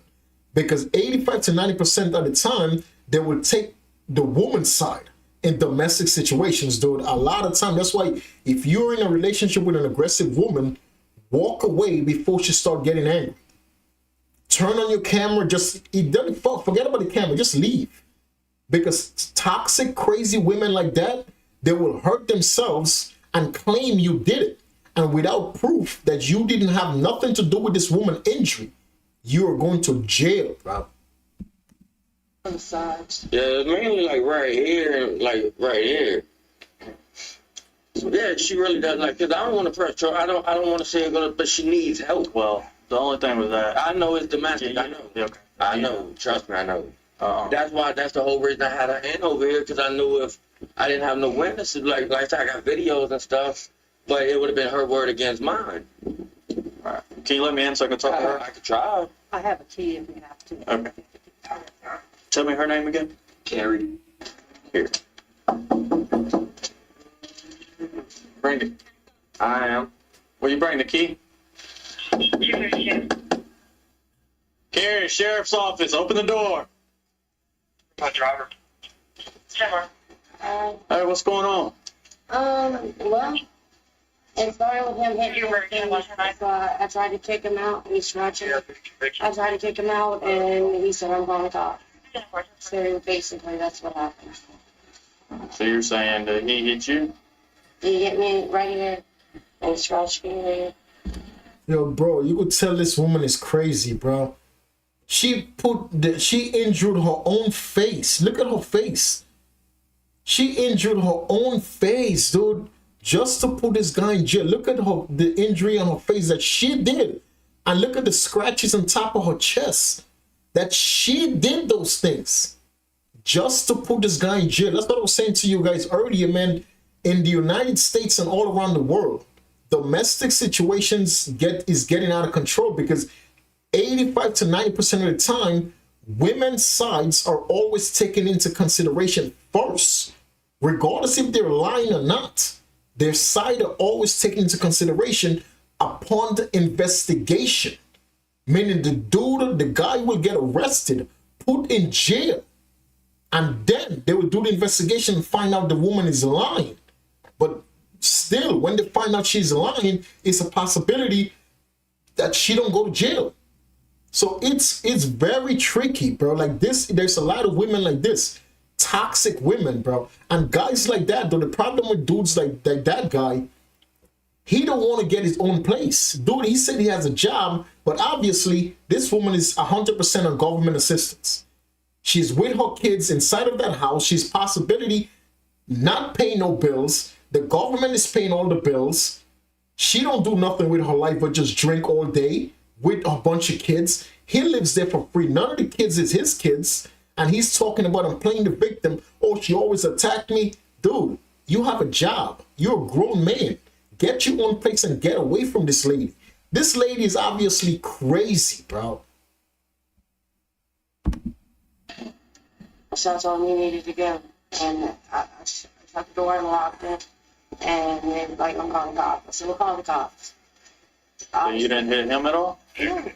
Because 85 to 90% of the time, they will take the woman's side in domestic situations, dude. A lot of time, that's why if you're in a relationship with an aggressive woman, walk away before she start getting angry. Turn on your camera, it doesn't forget about the camera, just leave. Because toxic, crazy women like that, they will hurt themselves and claim you did it. And without proof that you didn't have nothing to do with this woman's injury, you are going to jail, bro. On the sides. Yeah, mainly like right here and like right here. So yeah, she really does like, cause I don't want to press her. I don't want to say it gonna, but she needs help. Well, the only thing with that, I know it's domestic. Yeah, I know. yeah, okay. I know. Trust me, I know. That's the whole reason I had her in over here, because I knew if I didn't have no witnesses, like I said, I got videos and stuff, but it would have been her word against mine. Right. Can you let me in so I can talk to her? I could try. I have a key if you have to. Okay. Tell me her name again. Carrie. Here. Bring it. I am. Will you bring the key? Carrie, sheriff's office. Open the door. My driver. Hey, what's going on? Well, it started with him hitting me. So I tried to kick him out, and he's scratching. I tried to kick him out, and he said, I'm going to cop. So basically, that's what happened. So you're saying that he hit you? He hit me right here, and scratched me here. Yo, bro, you could tell this woman is crazy, bro. She injured her own face. Look at her face. She injured her own face, dude, just to put this guy in jail. Look at the injury on her face that she did. And look at the scratches on top of her chest. That she did those things just to put this guy in jail. That's what I was saying to you guys earlier, man. In the United States and all around the world, domestic situations is getting out of control because 85 to 90% of the time, women's sides are always taken into consideration first, regardless if they're lying or not. Their side are always taken into consideration upon the investigation, meaning the guy will get arrested, put in jail, and then they will do the investigation and find out the woman is lying. But still, when they find out she's lying, it's a possibility that she don't go to jail. So it's very tricky, bro. Like this, there's a lot of women like this, toxic women, bro, and guys like that. Though the problem with dudes like that guy, he don't want to get his own place. Dude, he said he has a job, but obviously this woman is 100% on government assistance. She's with her kids inside of that house. She's possibility not paying no bills. The government is paying all the bills. She don't do nothing with her life but just drink all day with a bunch of kids. He lives there for free. None of the kids is his kids. And he's talking about him playing the victim. Oh, she always attacked me. Dude, you have a job. You're a grown man. Get your own place and get away from this lady. This lady is obviously crazy, bro. So I told him he needed to go. And I shut the door and locked it. And they were like, I'm calling the cops. I said, we'll call the cops. So you didn't hit him at all? Yeah.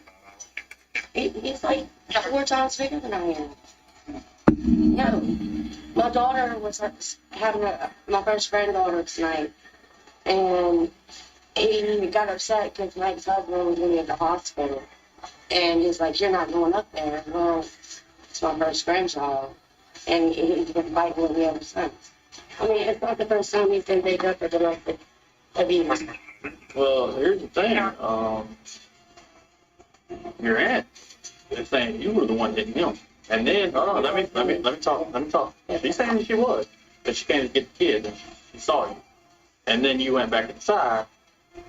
He's like 4 times bigger than I am. No. My daughter was having my best granddaughter tonight. And he got upset because my ex-husband was in at the hospital. And he's like, you're not going up there. Well, it's my first grandchild. And he's been fighting with me ever since. I mean, it's not the first time he's been picked up for domestic abuse. Well, here's the thing. Your aunt is saying you were the one hitting him. And then, hold on, let me talk. She's saying that she was, but she came to get the kid and she saw you. And then you went back inside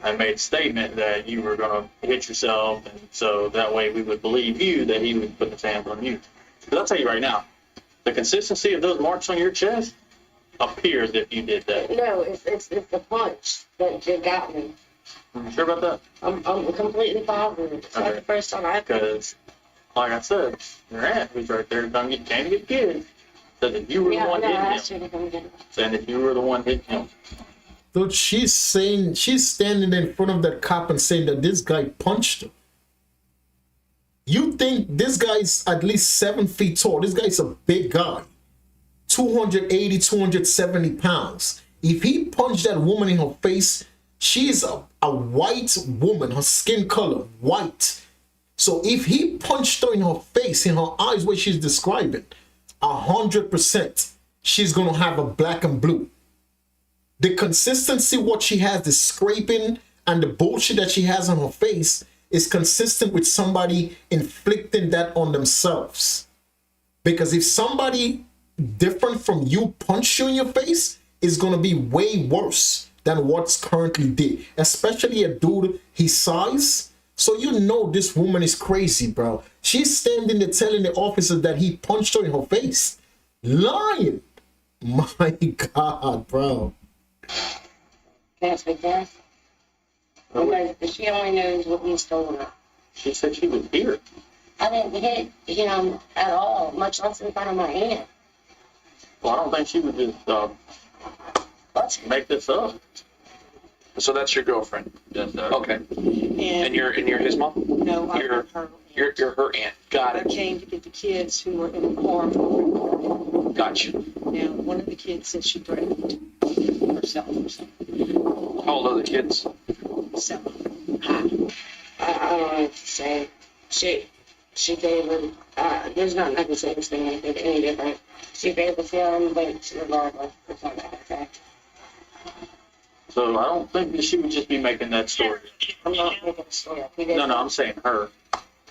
and made a statement that you were going to hit yourself, and so that way we would believe you that he would put his hands on you. Because I'll tell you right now, the consistency of those marks on your chest appears if you did that. No, it's the punch that got me. You sure about that? I'm completely positive. It's not the first time I've... Because, like I said, your aunt who's right there came to get the kid, said that you were the one hitting him. Saying that you were the one hitting him. Dude, she's standing in front of that cop and saying that this guy punched her. You think this guy's at least 7 feet tall. This guy's a big guy. 280, 270 pounds. If he punched that woman in her face, she's a white woman, her skin color, white. So if he punched her in her face, in her eyes, what she's describing, 100%, she's going to have a black and blue. The consistency, what she has, the scraping and the bullshit that she has on her face is consistent with somebody inflicting that on themselves. Because if somebody different from you punch you in your face, it's going to be way worse than what's currently did. Especially a dude his size. So you know this woman is crazy, bro. She's standing there telling the officer that he punched her in her face. Lying. My God, bro. Can't speak that. Because she only knows what he's told her. She said she was here. I didn't hit him at all, much less in front of my aunt. Well, I don't think she would just make this up. So that's your girlfriend? Yes, sir. Okay. And you're his mom? No, I'm You're her. You're her aunt. Got I it. came to get the kids who were in the car. Got you. Now, one of the kids said she threatened herself or something. How old are the kids? 7. I don't know what to say. She gave him, there's nothing I can say that's going to make it any different. She gave the film, but it's regardless. It's not that okay. So I don't think that she would just be making that story. I'm not making a story. No, I'm saying her.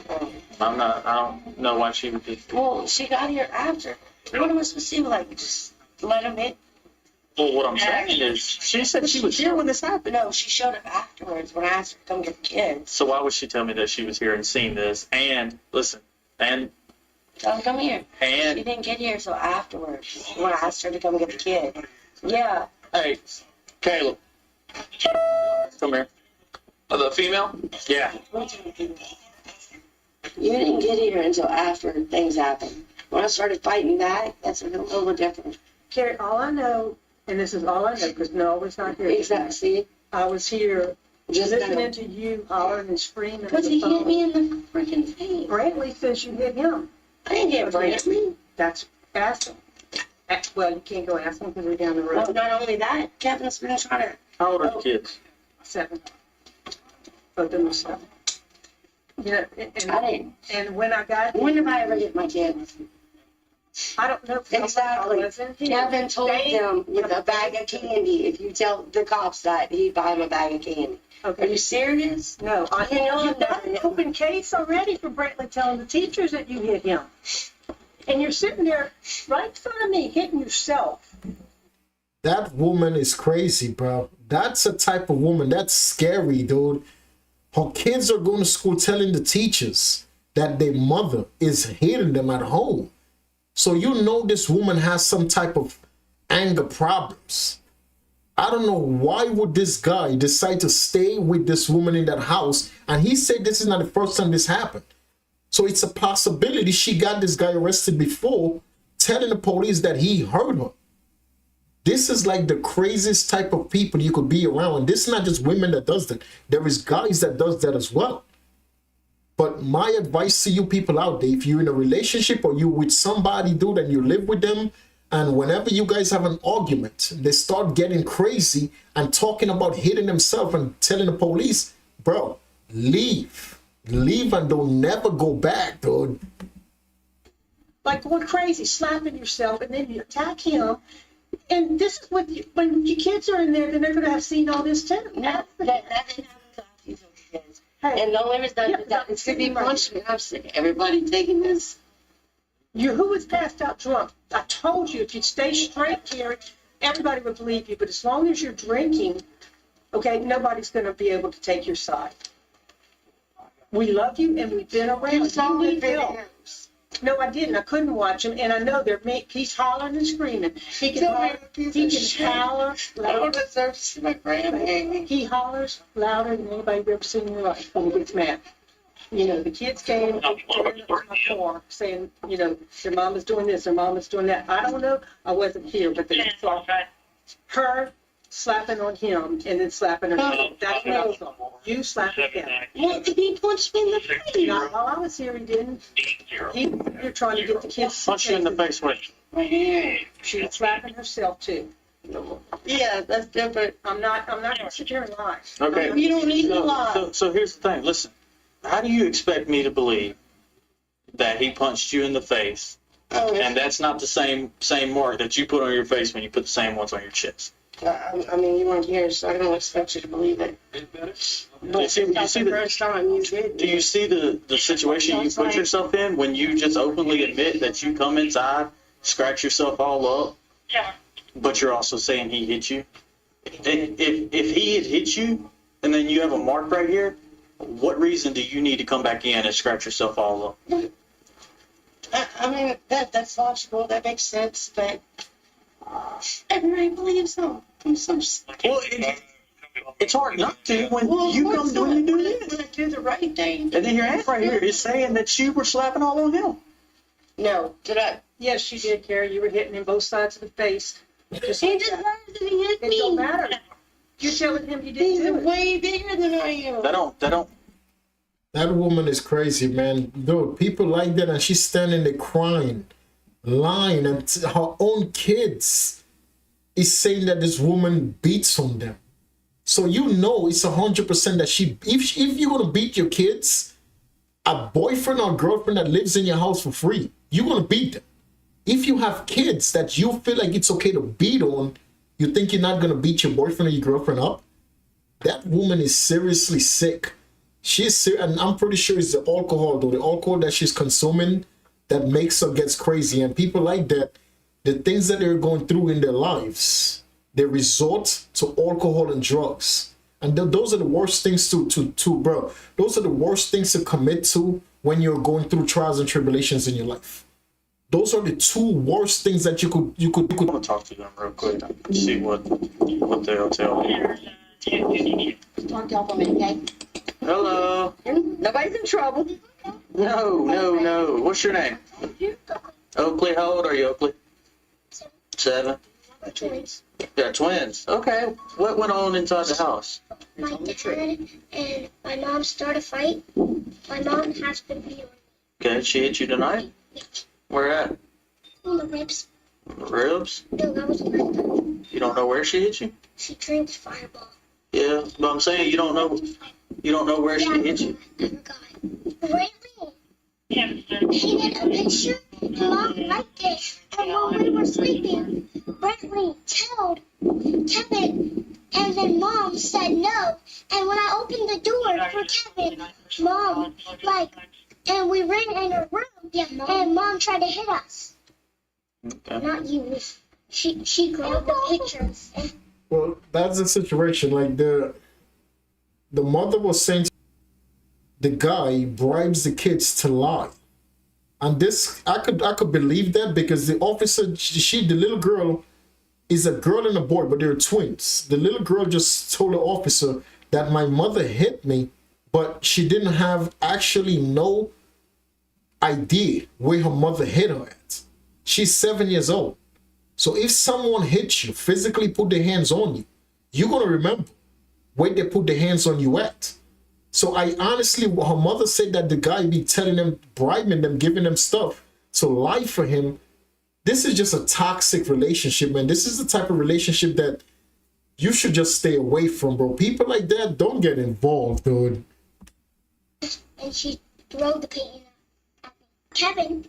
I don't know why she would just. Well, she got here after. What am I supposed to do? Like, just let him in? Well, what I'm saying is, she said she was here when this happened. No, she showed up afterwards when I asked her to come get the kids. So why would she tell me that she was here and seen this? And listen, and Tell her, come here. And she didn't get here until afterwards when I asked her to come get the kid. Yeah. Hey, Caleb. Come here. The female? Yeah. You didn't get here until after things happened. When I started fighting back, that's a little different. Carrie, all I know, and this is all I know, because Noah was not here. Exactly. I was here Just listening to you hollering and screaming. Because he hit me in the freaking face. Brantley says you hit him. I didn't get Brantley. That's awesome. Well, you can't go ask him because we're down the road. Well, not only that, Kevin's been trying to. How old are the kids? 7. Both of them are 7. You know, and when I got When did I ever get my kids? I don't know. Exactly. Kevin told them with a bag of candy, if you tell the cops that, he'd buy him a bag of candy. Okay. Are you serious? No, you got an open case already for Brantley telling the teachers that you hit him. And you're sitting there right in front of me hitting yourself. That woman is crazy, bro. That's a type of woman. That's scary, dude. Her kids are going to school telling the teachers that their mother is hitting them at home. So you know this woman has some type of anger problems. I don't know why would this guy decide to stay with this woman in that house. And he said this is not the first time this happened. So it's a possibility she got this guy arrested before, telling the police that he hurt her. This is like the craziest type of people you could be around. And this is not just women that does that. There is guys that does that as well. But my advice to you people out there, if you're in a relationship or you with somebody, dude, and you live with them, and whenever you guys have an argument, they start getting crazy and talking about hitting themselves and telling the police, bro, leave. Leave and don't never go back, dude. Like going crazy, slapping yourself, and then you attack him. And this is what when your kids are in there, then they're going to have seen all this too. That didn't happen to these kids. And the only reason that is to be punishment. I'm sick. Everybody taking this. Who was passed out drunk? I told you, if you stay straight, Carrie, everybody would believe you. But as long as you're drinking, okay, nobody's going to be able to take your side. We love you, and we've been around. You need help. No, I didn't. I couldn't watch him, and I know he's hollering and screaming. He can holler louder. He hollers louder than anybody you've ever seen in your life when he gets mad. You know, the kids came to my car saying, you know, their mom is doing this, their mom is doing that. I don't know. I wasn't here, but they saw her slapping on him and then slapping her. That's no. You slapping him. Well, he punched me in the face. Not while I was here, he didn't. You're trying to get the kids. Punch you in the face with. Right here. She was slapping herself too. Yeah, that's different. I'm not gonna sit here and lie. Okay. You don't need to lie. So here's the thing. Listen, how do you expect me to believe that he punched you in the face, and that's not the same mark that you put on your face when you put the same ones on your chest? I mean, you weren't here, so I don't expect you to believe it. Do you see the situation you put yourself in when you just openly admit that you come inside, scratch yourself all up, but you're also saying he hit you? If he had hit you and then you have a mark right here, what reason do you need to come back in and scratch yourself all up? I mean, that's logical. That makes sense, but everybody believes him. I'm so well, it's hard not to when you come when you do this. When I do the right thing. And then your ass right here is saying that you were slapping all on him. No, did I? Yes, you did, Carrie. You were hitting him both sides of the face. He deserves to be hit me. It don't matter. You're telling him you didn't do it. He's way bigger than I am. That woman is crazy, man. Dude, people like that, and she's standing there crying, lying, and her own kids is saying that this woman beats on them. So you know it's 100% that if you're gonna beat your kids, a boyfriend or girlfriend that lives in your house for free, you're gonna beat them. If you have kids that you feel like it's okay to beat on, you think you're not gonna beat your boyfriend or your girlfriend up? That woman is seriously sick. And I'm pretty sure it's the alcohol, though. The alcohol that she's consuming that makes her gets crazy. And people like that, the things that they're going through in their lives, they resort to alcohol and drugs. And those are the worst things bro. Those are the worst things to commit to when you're going through trials and tribulations in your life. Those are the two worst things that you could. I'm gonna talk to them real quick. See what they'll tell me. talk to y'all for a minute, okay? Hello. Nobody's in trouble. No. What's your name? Oakley. How old are you, Oakley? 7. We're twins. Yeah, twins. Okay. What went on inside the house? My dad and my mom started a fight. My mom has been beating Okay, she hit you tonight? Where at? on the ribs. Ribs? No, that was my time. You don't know where she hit you? She drinks Fireball. Yeah, but I'm saying you don't know where she hit you. Really? Painted a picture, and Mom liked it. And while we were sleeping, Brantley told Kevin, and then Mom said no. And when I opened the door for Kevin, Mom, and we ran in her room, and Mom tried to hit us. Okay. Not you. She grabbed the pictures. Well, that's the situation. Like the mother was saying the guy bribes the kids to lie. And this, I could believe that because the officer, the little girl is a girl and a boy, but they're twins. The little girl just told the officer that my mother hit me, but she didn't have actually no idea where her mother hit her at. She's 7 years old. So if someone hits you, physically put their hands on you, you're going to remember where they put their hands on you at. So I honestly, her mother said that the guy be telling them, bribing them, giving them stuff to lie for him. This is just a toxic relationship, man. This is the type of relationship that you should just stay away from, bro. People like that, don't get involved, dude. And she threw the painting at Kevin,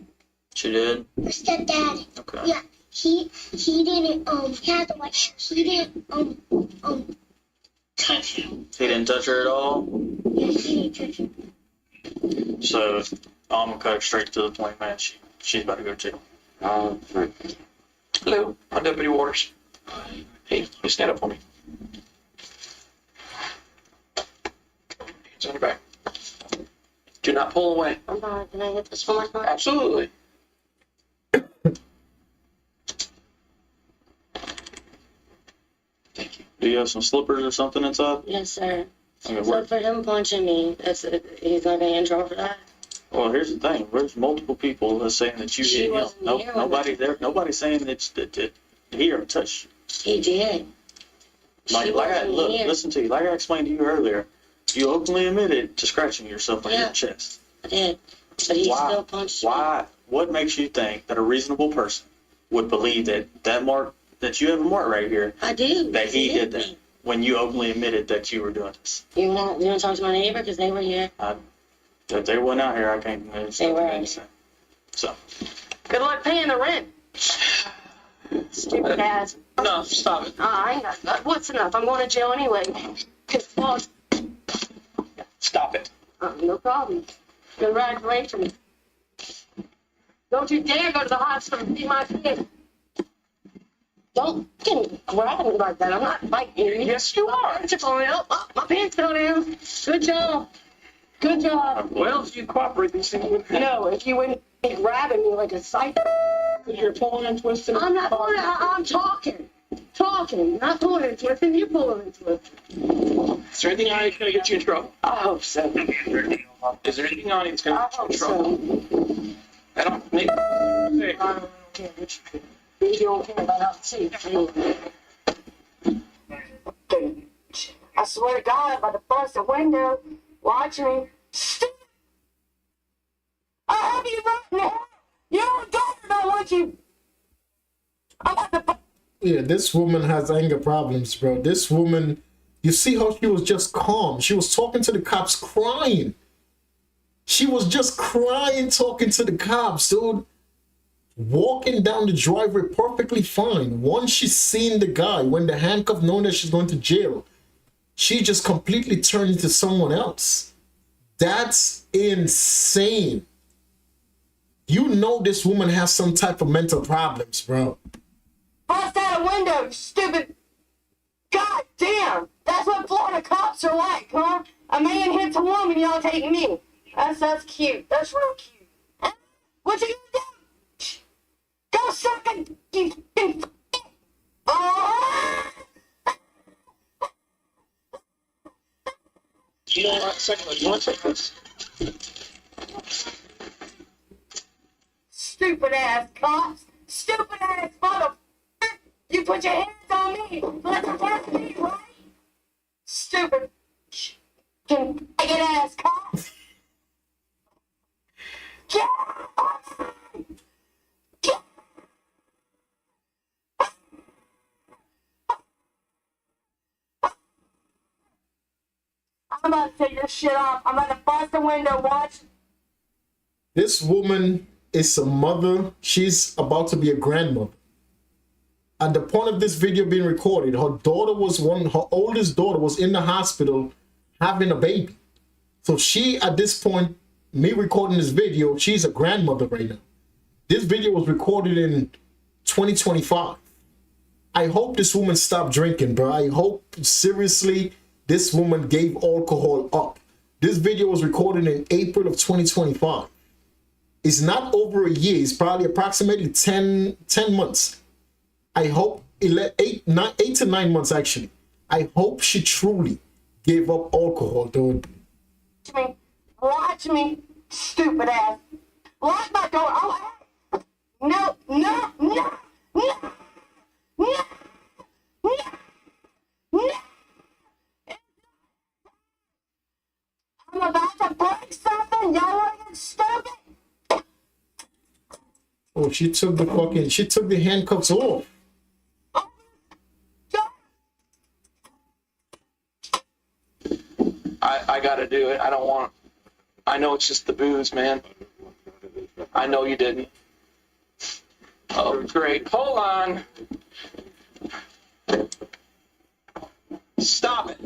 She did? her stepdad. Okay. Yeah, he didn't, he had the white shirt. He didn't, touch him. He didn't touch her at all? Yeah, he didn't touch him. So I'm gonna cut her straight to the point, man. She's about to go to jail. Hello, I'm Deputy Waters. Hey, you stand up for me. Hands on your back. Do not pull away. I'm sorry, can I hit this one more time? Absolutely. Thank you. Do you have some slippers or something inside? Yes, sir. Okay, So for him punching me, he's not gonna in trouble for that. Well, here's the thing. There's multiple people that are saying that you She hit him. wasn't No, there when nobody there. Nobody's saying that he ever touched you. He did. Like wasn't here. listen to you. Like I explained to you earlier, you openly admitted to scratching yourself on Yeah. your chest. I did. But he Why? still punched me. Why? What makes you think that a reasonable person would believe that mark, that you have a mark right here, I do. that he hit did that me. when you openly admitted that you were doing this? You wanna talk to my neighbor because they were here. That they weren't out here. I can't. They were. So. Good luck paying the rent. Stupid ass. No, stop it. I ain't got, what's enough? I'm going to jail anyway. Well, Stop it. no problem. Congratulations. Don't you dare go to the hospital and see my kid. Don't fucking grab me like that. I'm not fighting you. Yes, you are. My pants are falling out. My pants fell down. Good job. Good job. Well, if you cooperate, these things would happen. No, if you wouldn't be grabbing me like a psycho. You're pulling and twisting. I'm not pulling. I'm talking. Talking. Not pulling and twisting. You're pulling and twisting. Is there anything on it that's going to get you in trouble? I hope so. Is there anything on it that's going I to get you hope in trouble? so. I don't need. I don't care what you do. You don't care about how to see it. I swear to God, by the bust a window, watch me. I have you right now. You don't talk about what you. I'm about to. Yeah, this woman has anger problems, bro. This woman, you see how she was just calm. She was talking to the cops crying. She was just crying, talking to the cops, dude. Walking down the driveway perfectly fine. Once she's seen the guy, when the handcuff, knowing that she's going to jail, she just completely turned into someone else. That's insane. You know this woman has some type of mental problems, bro. Bust out a window, you stupid. God damn. That's what Florida cops are like, huh? A man hits a woman, y'all take me. That's cute. That's real cute. Huh? What you gonna do? Go suck a... You... Oh! You know what? Second, you want to take this? Stupid ass cops. Stupid ass mother. You put your hands on me. Let's arrest me, right? Stupid. Can I get ass cops? Get off me. Get. I'm about to take your shit off. I'm about to bust the window. Watch. This woman is a mother. She's about to be a grandmother. At the point of this video being recorded, her oldest daughter was in the hospital having a baby. So she, at this point, me recording this video, she's a grandmother right now. This video was recorded in 2025. I hope this woman stopped drinking, bro. I hope, seriously, this woman gave alcohol up. This video was recorded in April of 2025. It's not over a year. It's probably approximately 10 months. I hope 8 to 9 months, actually. I hope she truly gave up alcohol, dude. Watch me, stupid ass. Lock my door. Oh, no, no, no, no, no, no, no. I'm about to break something. Y'all want to get stupid? Oh, she took the handcuffs off. I gotta do it. I know it's just the booze, man. I know you didn't. Oh, great. Hold on. Stop it.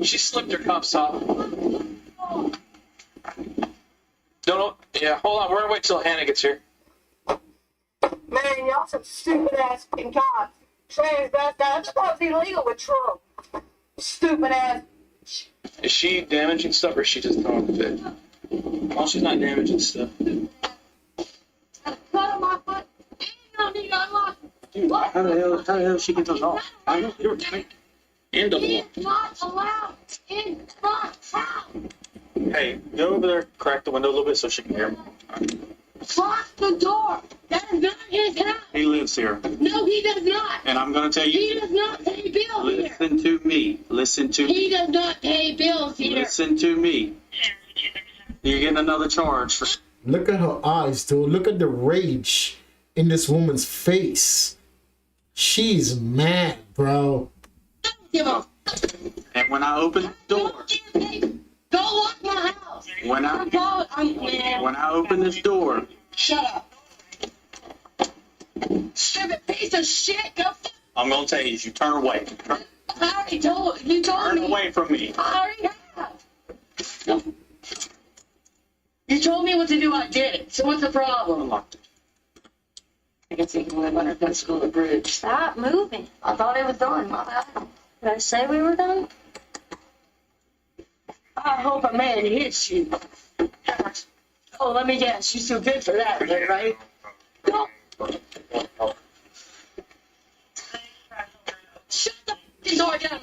She slipped her cuffs off. Yeah, hold on. We're gonna wait till Hannah gets here. Man, y'all some stupid ass fucking cops. Transvestite. I thought it was illegal with Trump. Stupid ass. Is she damaging stuff or is she just throwing a fit? Oh, she's not damaging stuff. Cut on my foot. You don't need to unlock. Dude, how the hell she get those off? I know you're right. And double. It's not allowed in my house. Hey, go over there, crack the window a little bit so she can hear me. Lock the door. That is not his house. He lives here. No, he does not. And I'm going to tell you. He does not pay bills here. Listen to me. Listen to me. He does not pay bills here. Listen to me. You're getting another charge for. Look at her eyes, dude. Look at the rage in this woman's face. She's mad, bro. Give up. And when I open the door. Go lock my house. When I open this door. Shut up. Stupid piece of shit. Go. I'm going to tell you, you turn away. I already told you. Told me. Turn away from me. I already have. You told me what to do. I did it. So what's the problem? I guess you can live under Pensacola Bridge. Stop moving. I thought it was done. My bad. Did I say we were done? I hope a man hits you. Oh, let me guess. You're too good for that, right? Go. Shut the f***ing door down,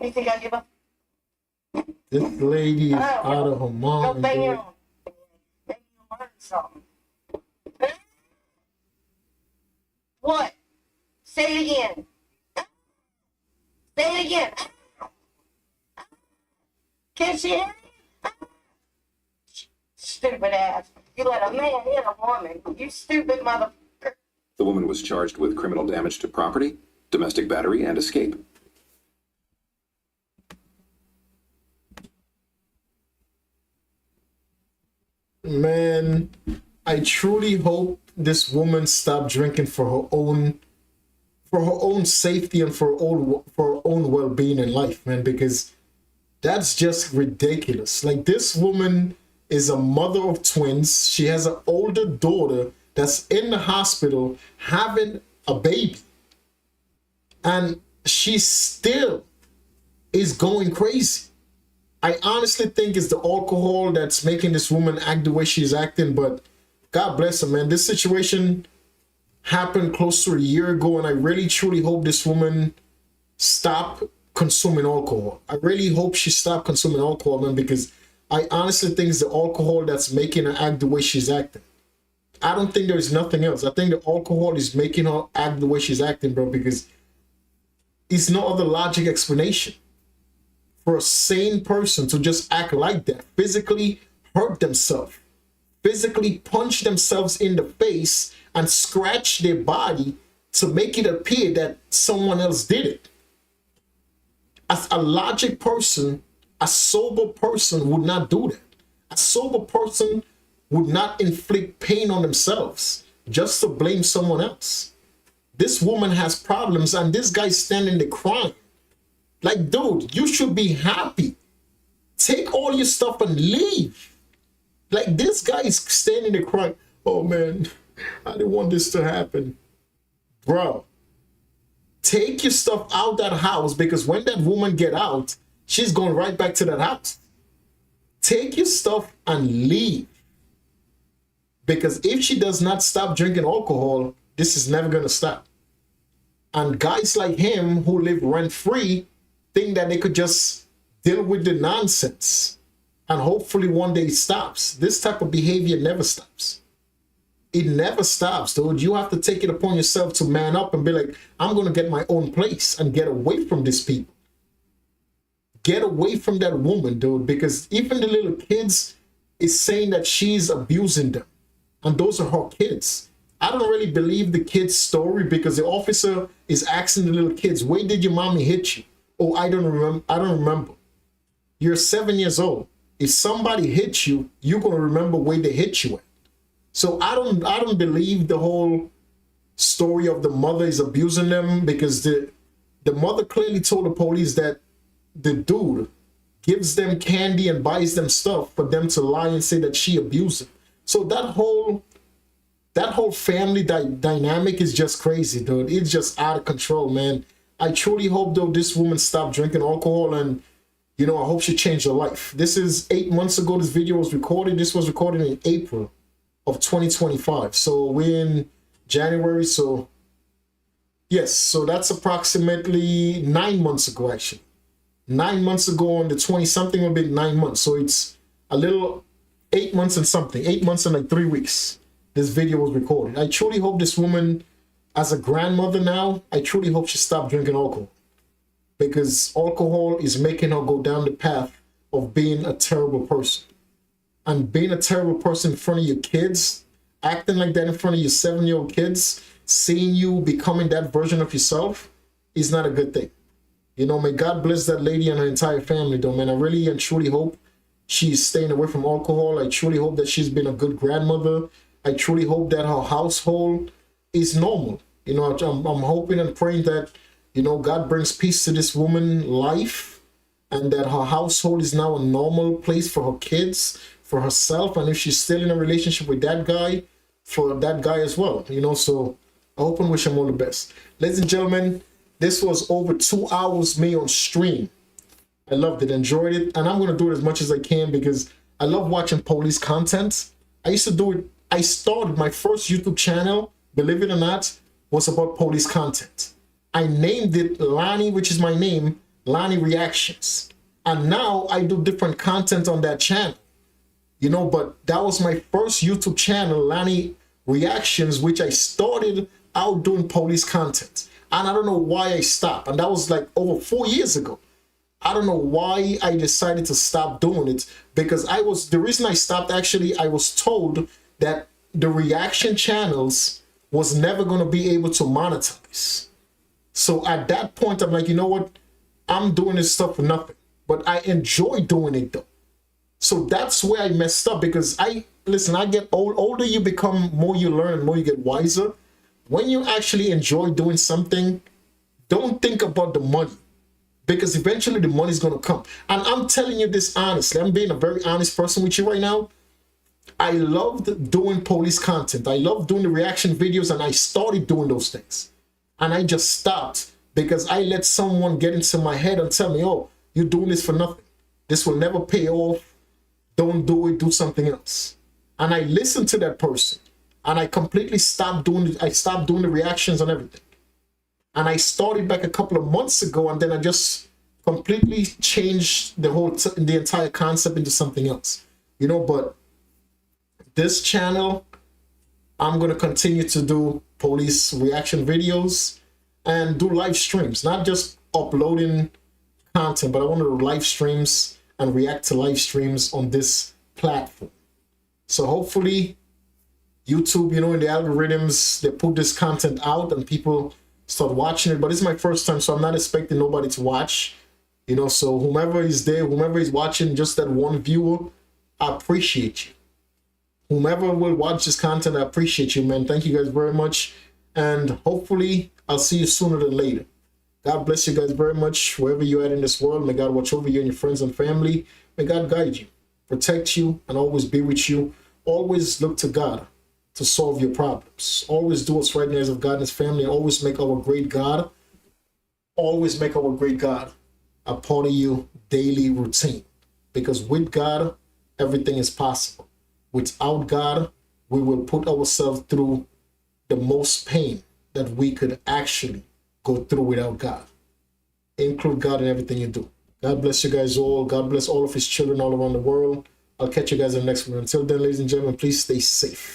You think I give up? This lady is out of her Go mind. bang dude. it on. Maybe you'll learn something. What? Say it again. Say it again. Can she hear me? Stupid ass. You let a man hit a woman. You stupid motherfucker. The woman was charged with criminal damage to property, domestic battery, and escape. Man, I truly hope this woman stopped drinking for her own safety and for her own well-being in life, man, because that's just ridiculous. Like, this woman is a mother of twins. She has an older daughter that's in the hospital having a baby, and she still is going crazy. I honestly think it's the alcohol that's making this woman act the way she's acting, but God bless her, man. This situation happened close to a year ago, and I really truly hope this woman stop consuming alcohol. I really hope she stopped consuming alcohol, man, because I honestly think it's the alcohol that's making her act the way she's acting. I don't think there's nothing else. I think the alcohol is making her act the way she's acting, bro, because it's no other logic explanation for a sane person to just act like that, physically hurt themselves, physically punch themselves in the face and scratch their body to make it appear that someone else did it. As a logic person, a sober person would not do that. A sober person would not inflict pain on themselves just to blame someone else. This woman has problems and this guy's standing there crying. Like, dude, you should be happy. Take all your stuff and leave. Like, this guy is standing there crying. Oh man, I didn't want this to happen. Bro, take your stuff out that house, because when that woman get out, she's going right back to that house. Take your stuff and leave. Because if she does not stop drinking alcohol, this is never going to stop. And guys like him who live rent-free think that they could just deal with the nonsense and hopefully one day it stops. This type of behavior never stops. It never stops, dude. You have to take it upon yourself to man up and be like, I'm going to get my own place and get away from these people. Get away from that woman, dude, because even the little kids is saying that she's abusing them. And those are her kids. I don't really believe the kid's story, because the officer is asking the little kids, where did your mommy hit you? Oh, I don't remember. You're 7 years old. If somebody hits you, you're going to remember where they hit you at. So I don't believe the whole story of the mother is abusing them, because the mother clearly told the police that the dude gives them candy and buys them stuff for them to lie and say that she abused them. So that whole family dynamic is just crazy, dude. It's just out of control, man. I truly hope, though, this woman stopped drinking alcohol, and, you know, I hope she changed her life. This is 8 months ago this video was recorded. This was recorded in April of 2025. So we're in January. So, yes, so that's approximately 9 months ago, actually. 9 months ago on the 20-something will be 9 months. So it's a little 8 months and something. 8 months and like 3 weeks. This video was recorded. I truly hope this woman, as a grandmother now, I truly hope she stopped drinking alcohol, because alcohol is making her go down the path of being a terrible person. And being a terrible person in front of your kids, acting like that in front of your 7-year-old kids, seeing you becoming that version of yourself is not a good thing. You know, may God bless that lady and her entire family, though, man. I really and truly hope she's staying away from alcohol. I truly hope that she's been a good grandmother. I truly hope that her household is normal. You know, I'm hoping and praying that, you know, God brings peace to this woman's life, and that her household is now a normal place for her kids, for herself, and if she's still in a relationship with that guy, for that guy as well. You know, so I hope and wish him all the best. Ladies and gentlemen, this was over 2 hours me on stream. I loved it, enjoyed it, and I'm going to do it as much as I can, because I love watching police content. I used to do it. I started my first YouTube channel, believe it or not, was about police content. I named it Lonnie, which is my name, Lonnie Reactions. And now I do different content on that channel. You know, but that was my first YouTube channel, Lonnie Reactions, which I started out doing police content. And I don't know why I stopped. And that was like over 4 years ago. I don't know why I decided to stop doing it, because the reason I stopped, actually, I was told that the reaction channels was never going to be able to monetize. So at that point, I'm like, you know what? I'm doing this stuff for nothing. But I enjoy doing it, though. So that's where I messed up, because listen, I get older you become, more you learn, and more you get wiser. When you actually enjoy doing something, don't think about the money, because eventually the money is going to come. And I'm telling you this honestly. I'm being a very honest person with you right now. I loved doing police content. I loved doing the reaction videos, and I started doing those things. And I just stopped because I let someone get into my head and tell me, oh, you're doing this for nothing. This will never pay off. Don't do it. Do something else. And I listened to that person. and I completely stopped doing the reactions and everything. And I started back a couple of months ago, and then I just completely changed the entire concept into something else, you know. But this channel, I'm going to continue to do police reaction videos and do live streams, not just uploading content, but I want to do live streams and react to live streams on this platform. So hopefully YouTube, you know, in the algorithms, they put this content out and people start watching it. But it's my first time, so I'm not expecting nobody to watch, you know. So whomever is there, whomever is watching, just that one viewer, I appreciate you. Whomever will watch this content, I appreciate you, man. Thank you guys very much. And hopefully I'll see you sooner than later. God bless you guys very much wherever you're at in this world. May God watch over you and your friends and family. May God guide you, protect you, and always be with you. Always look to God to solve your problems. Always do what's right in the eyes of God and his family. Always make our great God, a part of your daily routine. Because with God, everything is possible. Without God, we will put ourselves through the most pain that we could actually go through without God. Include God in everything you do. God bless you guys all. God bless all of his children all around the world. I'll catch you guys in the next one. Until then, ladies and gentlemen, please stay safe.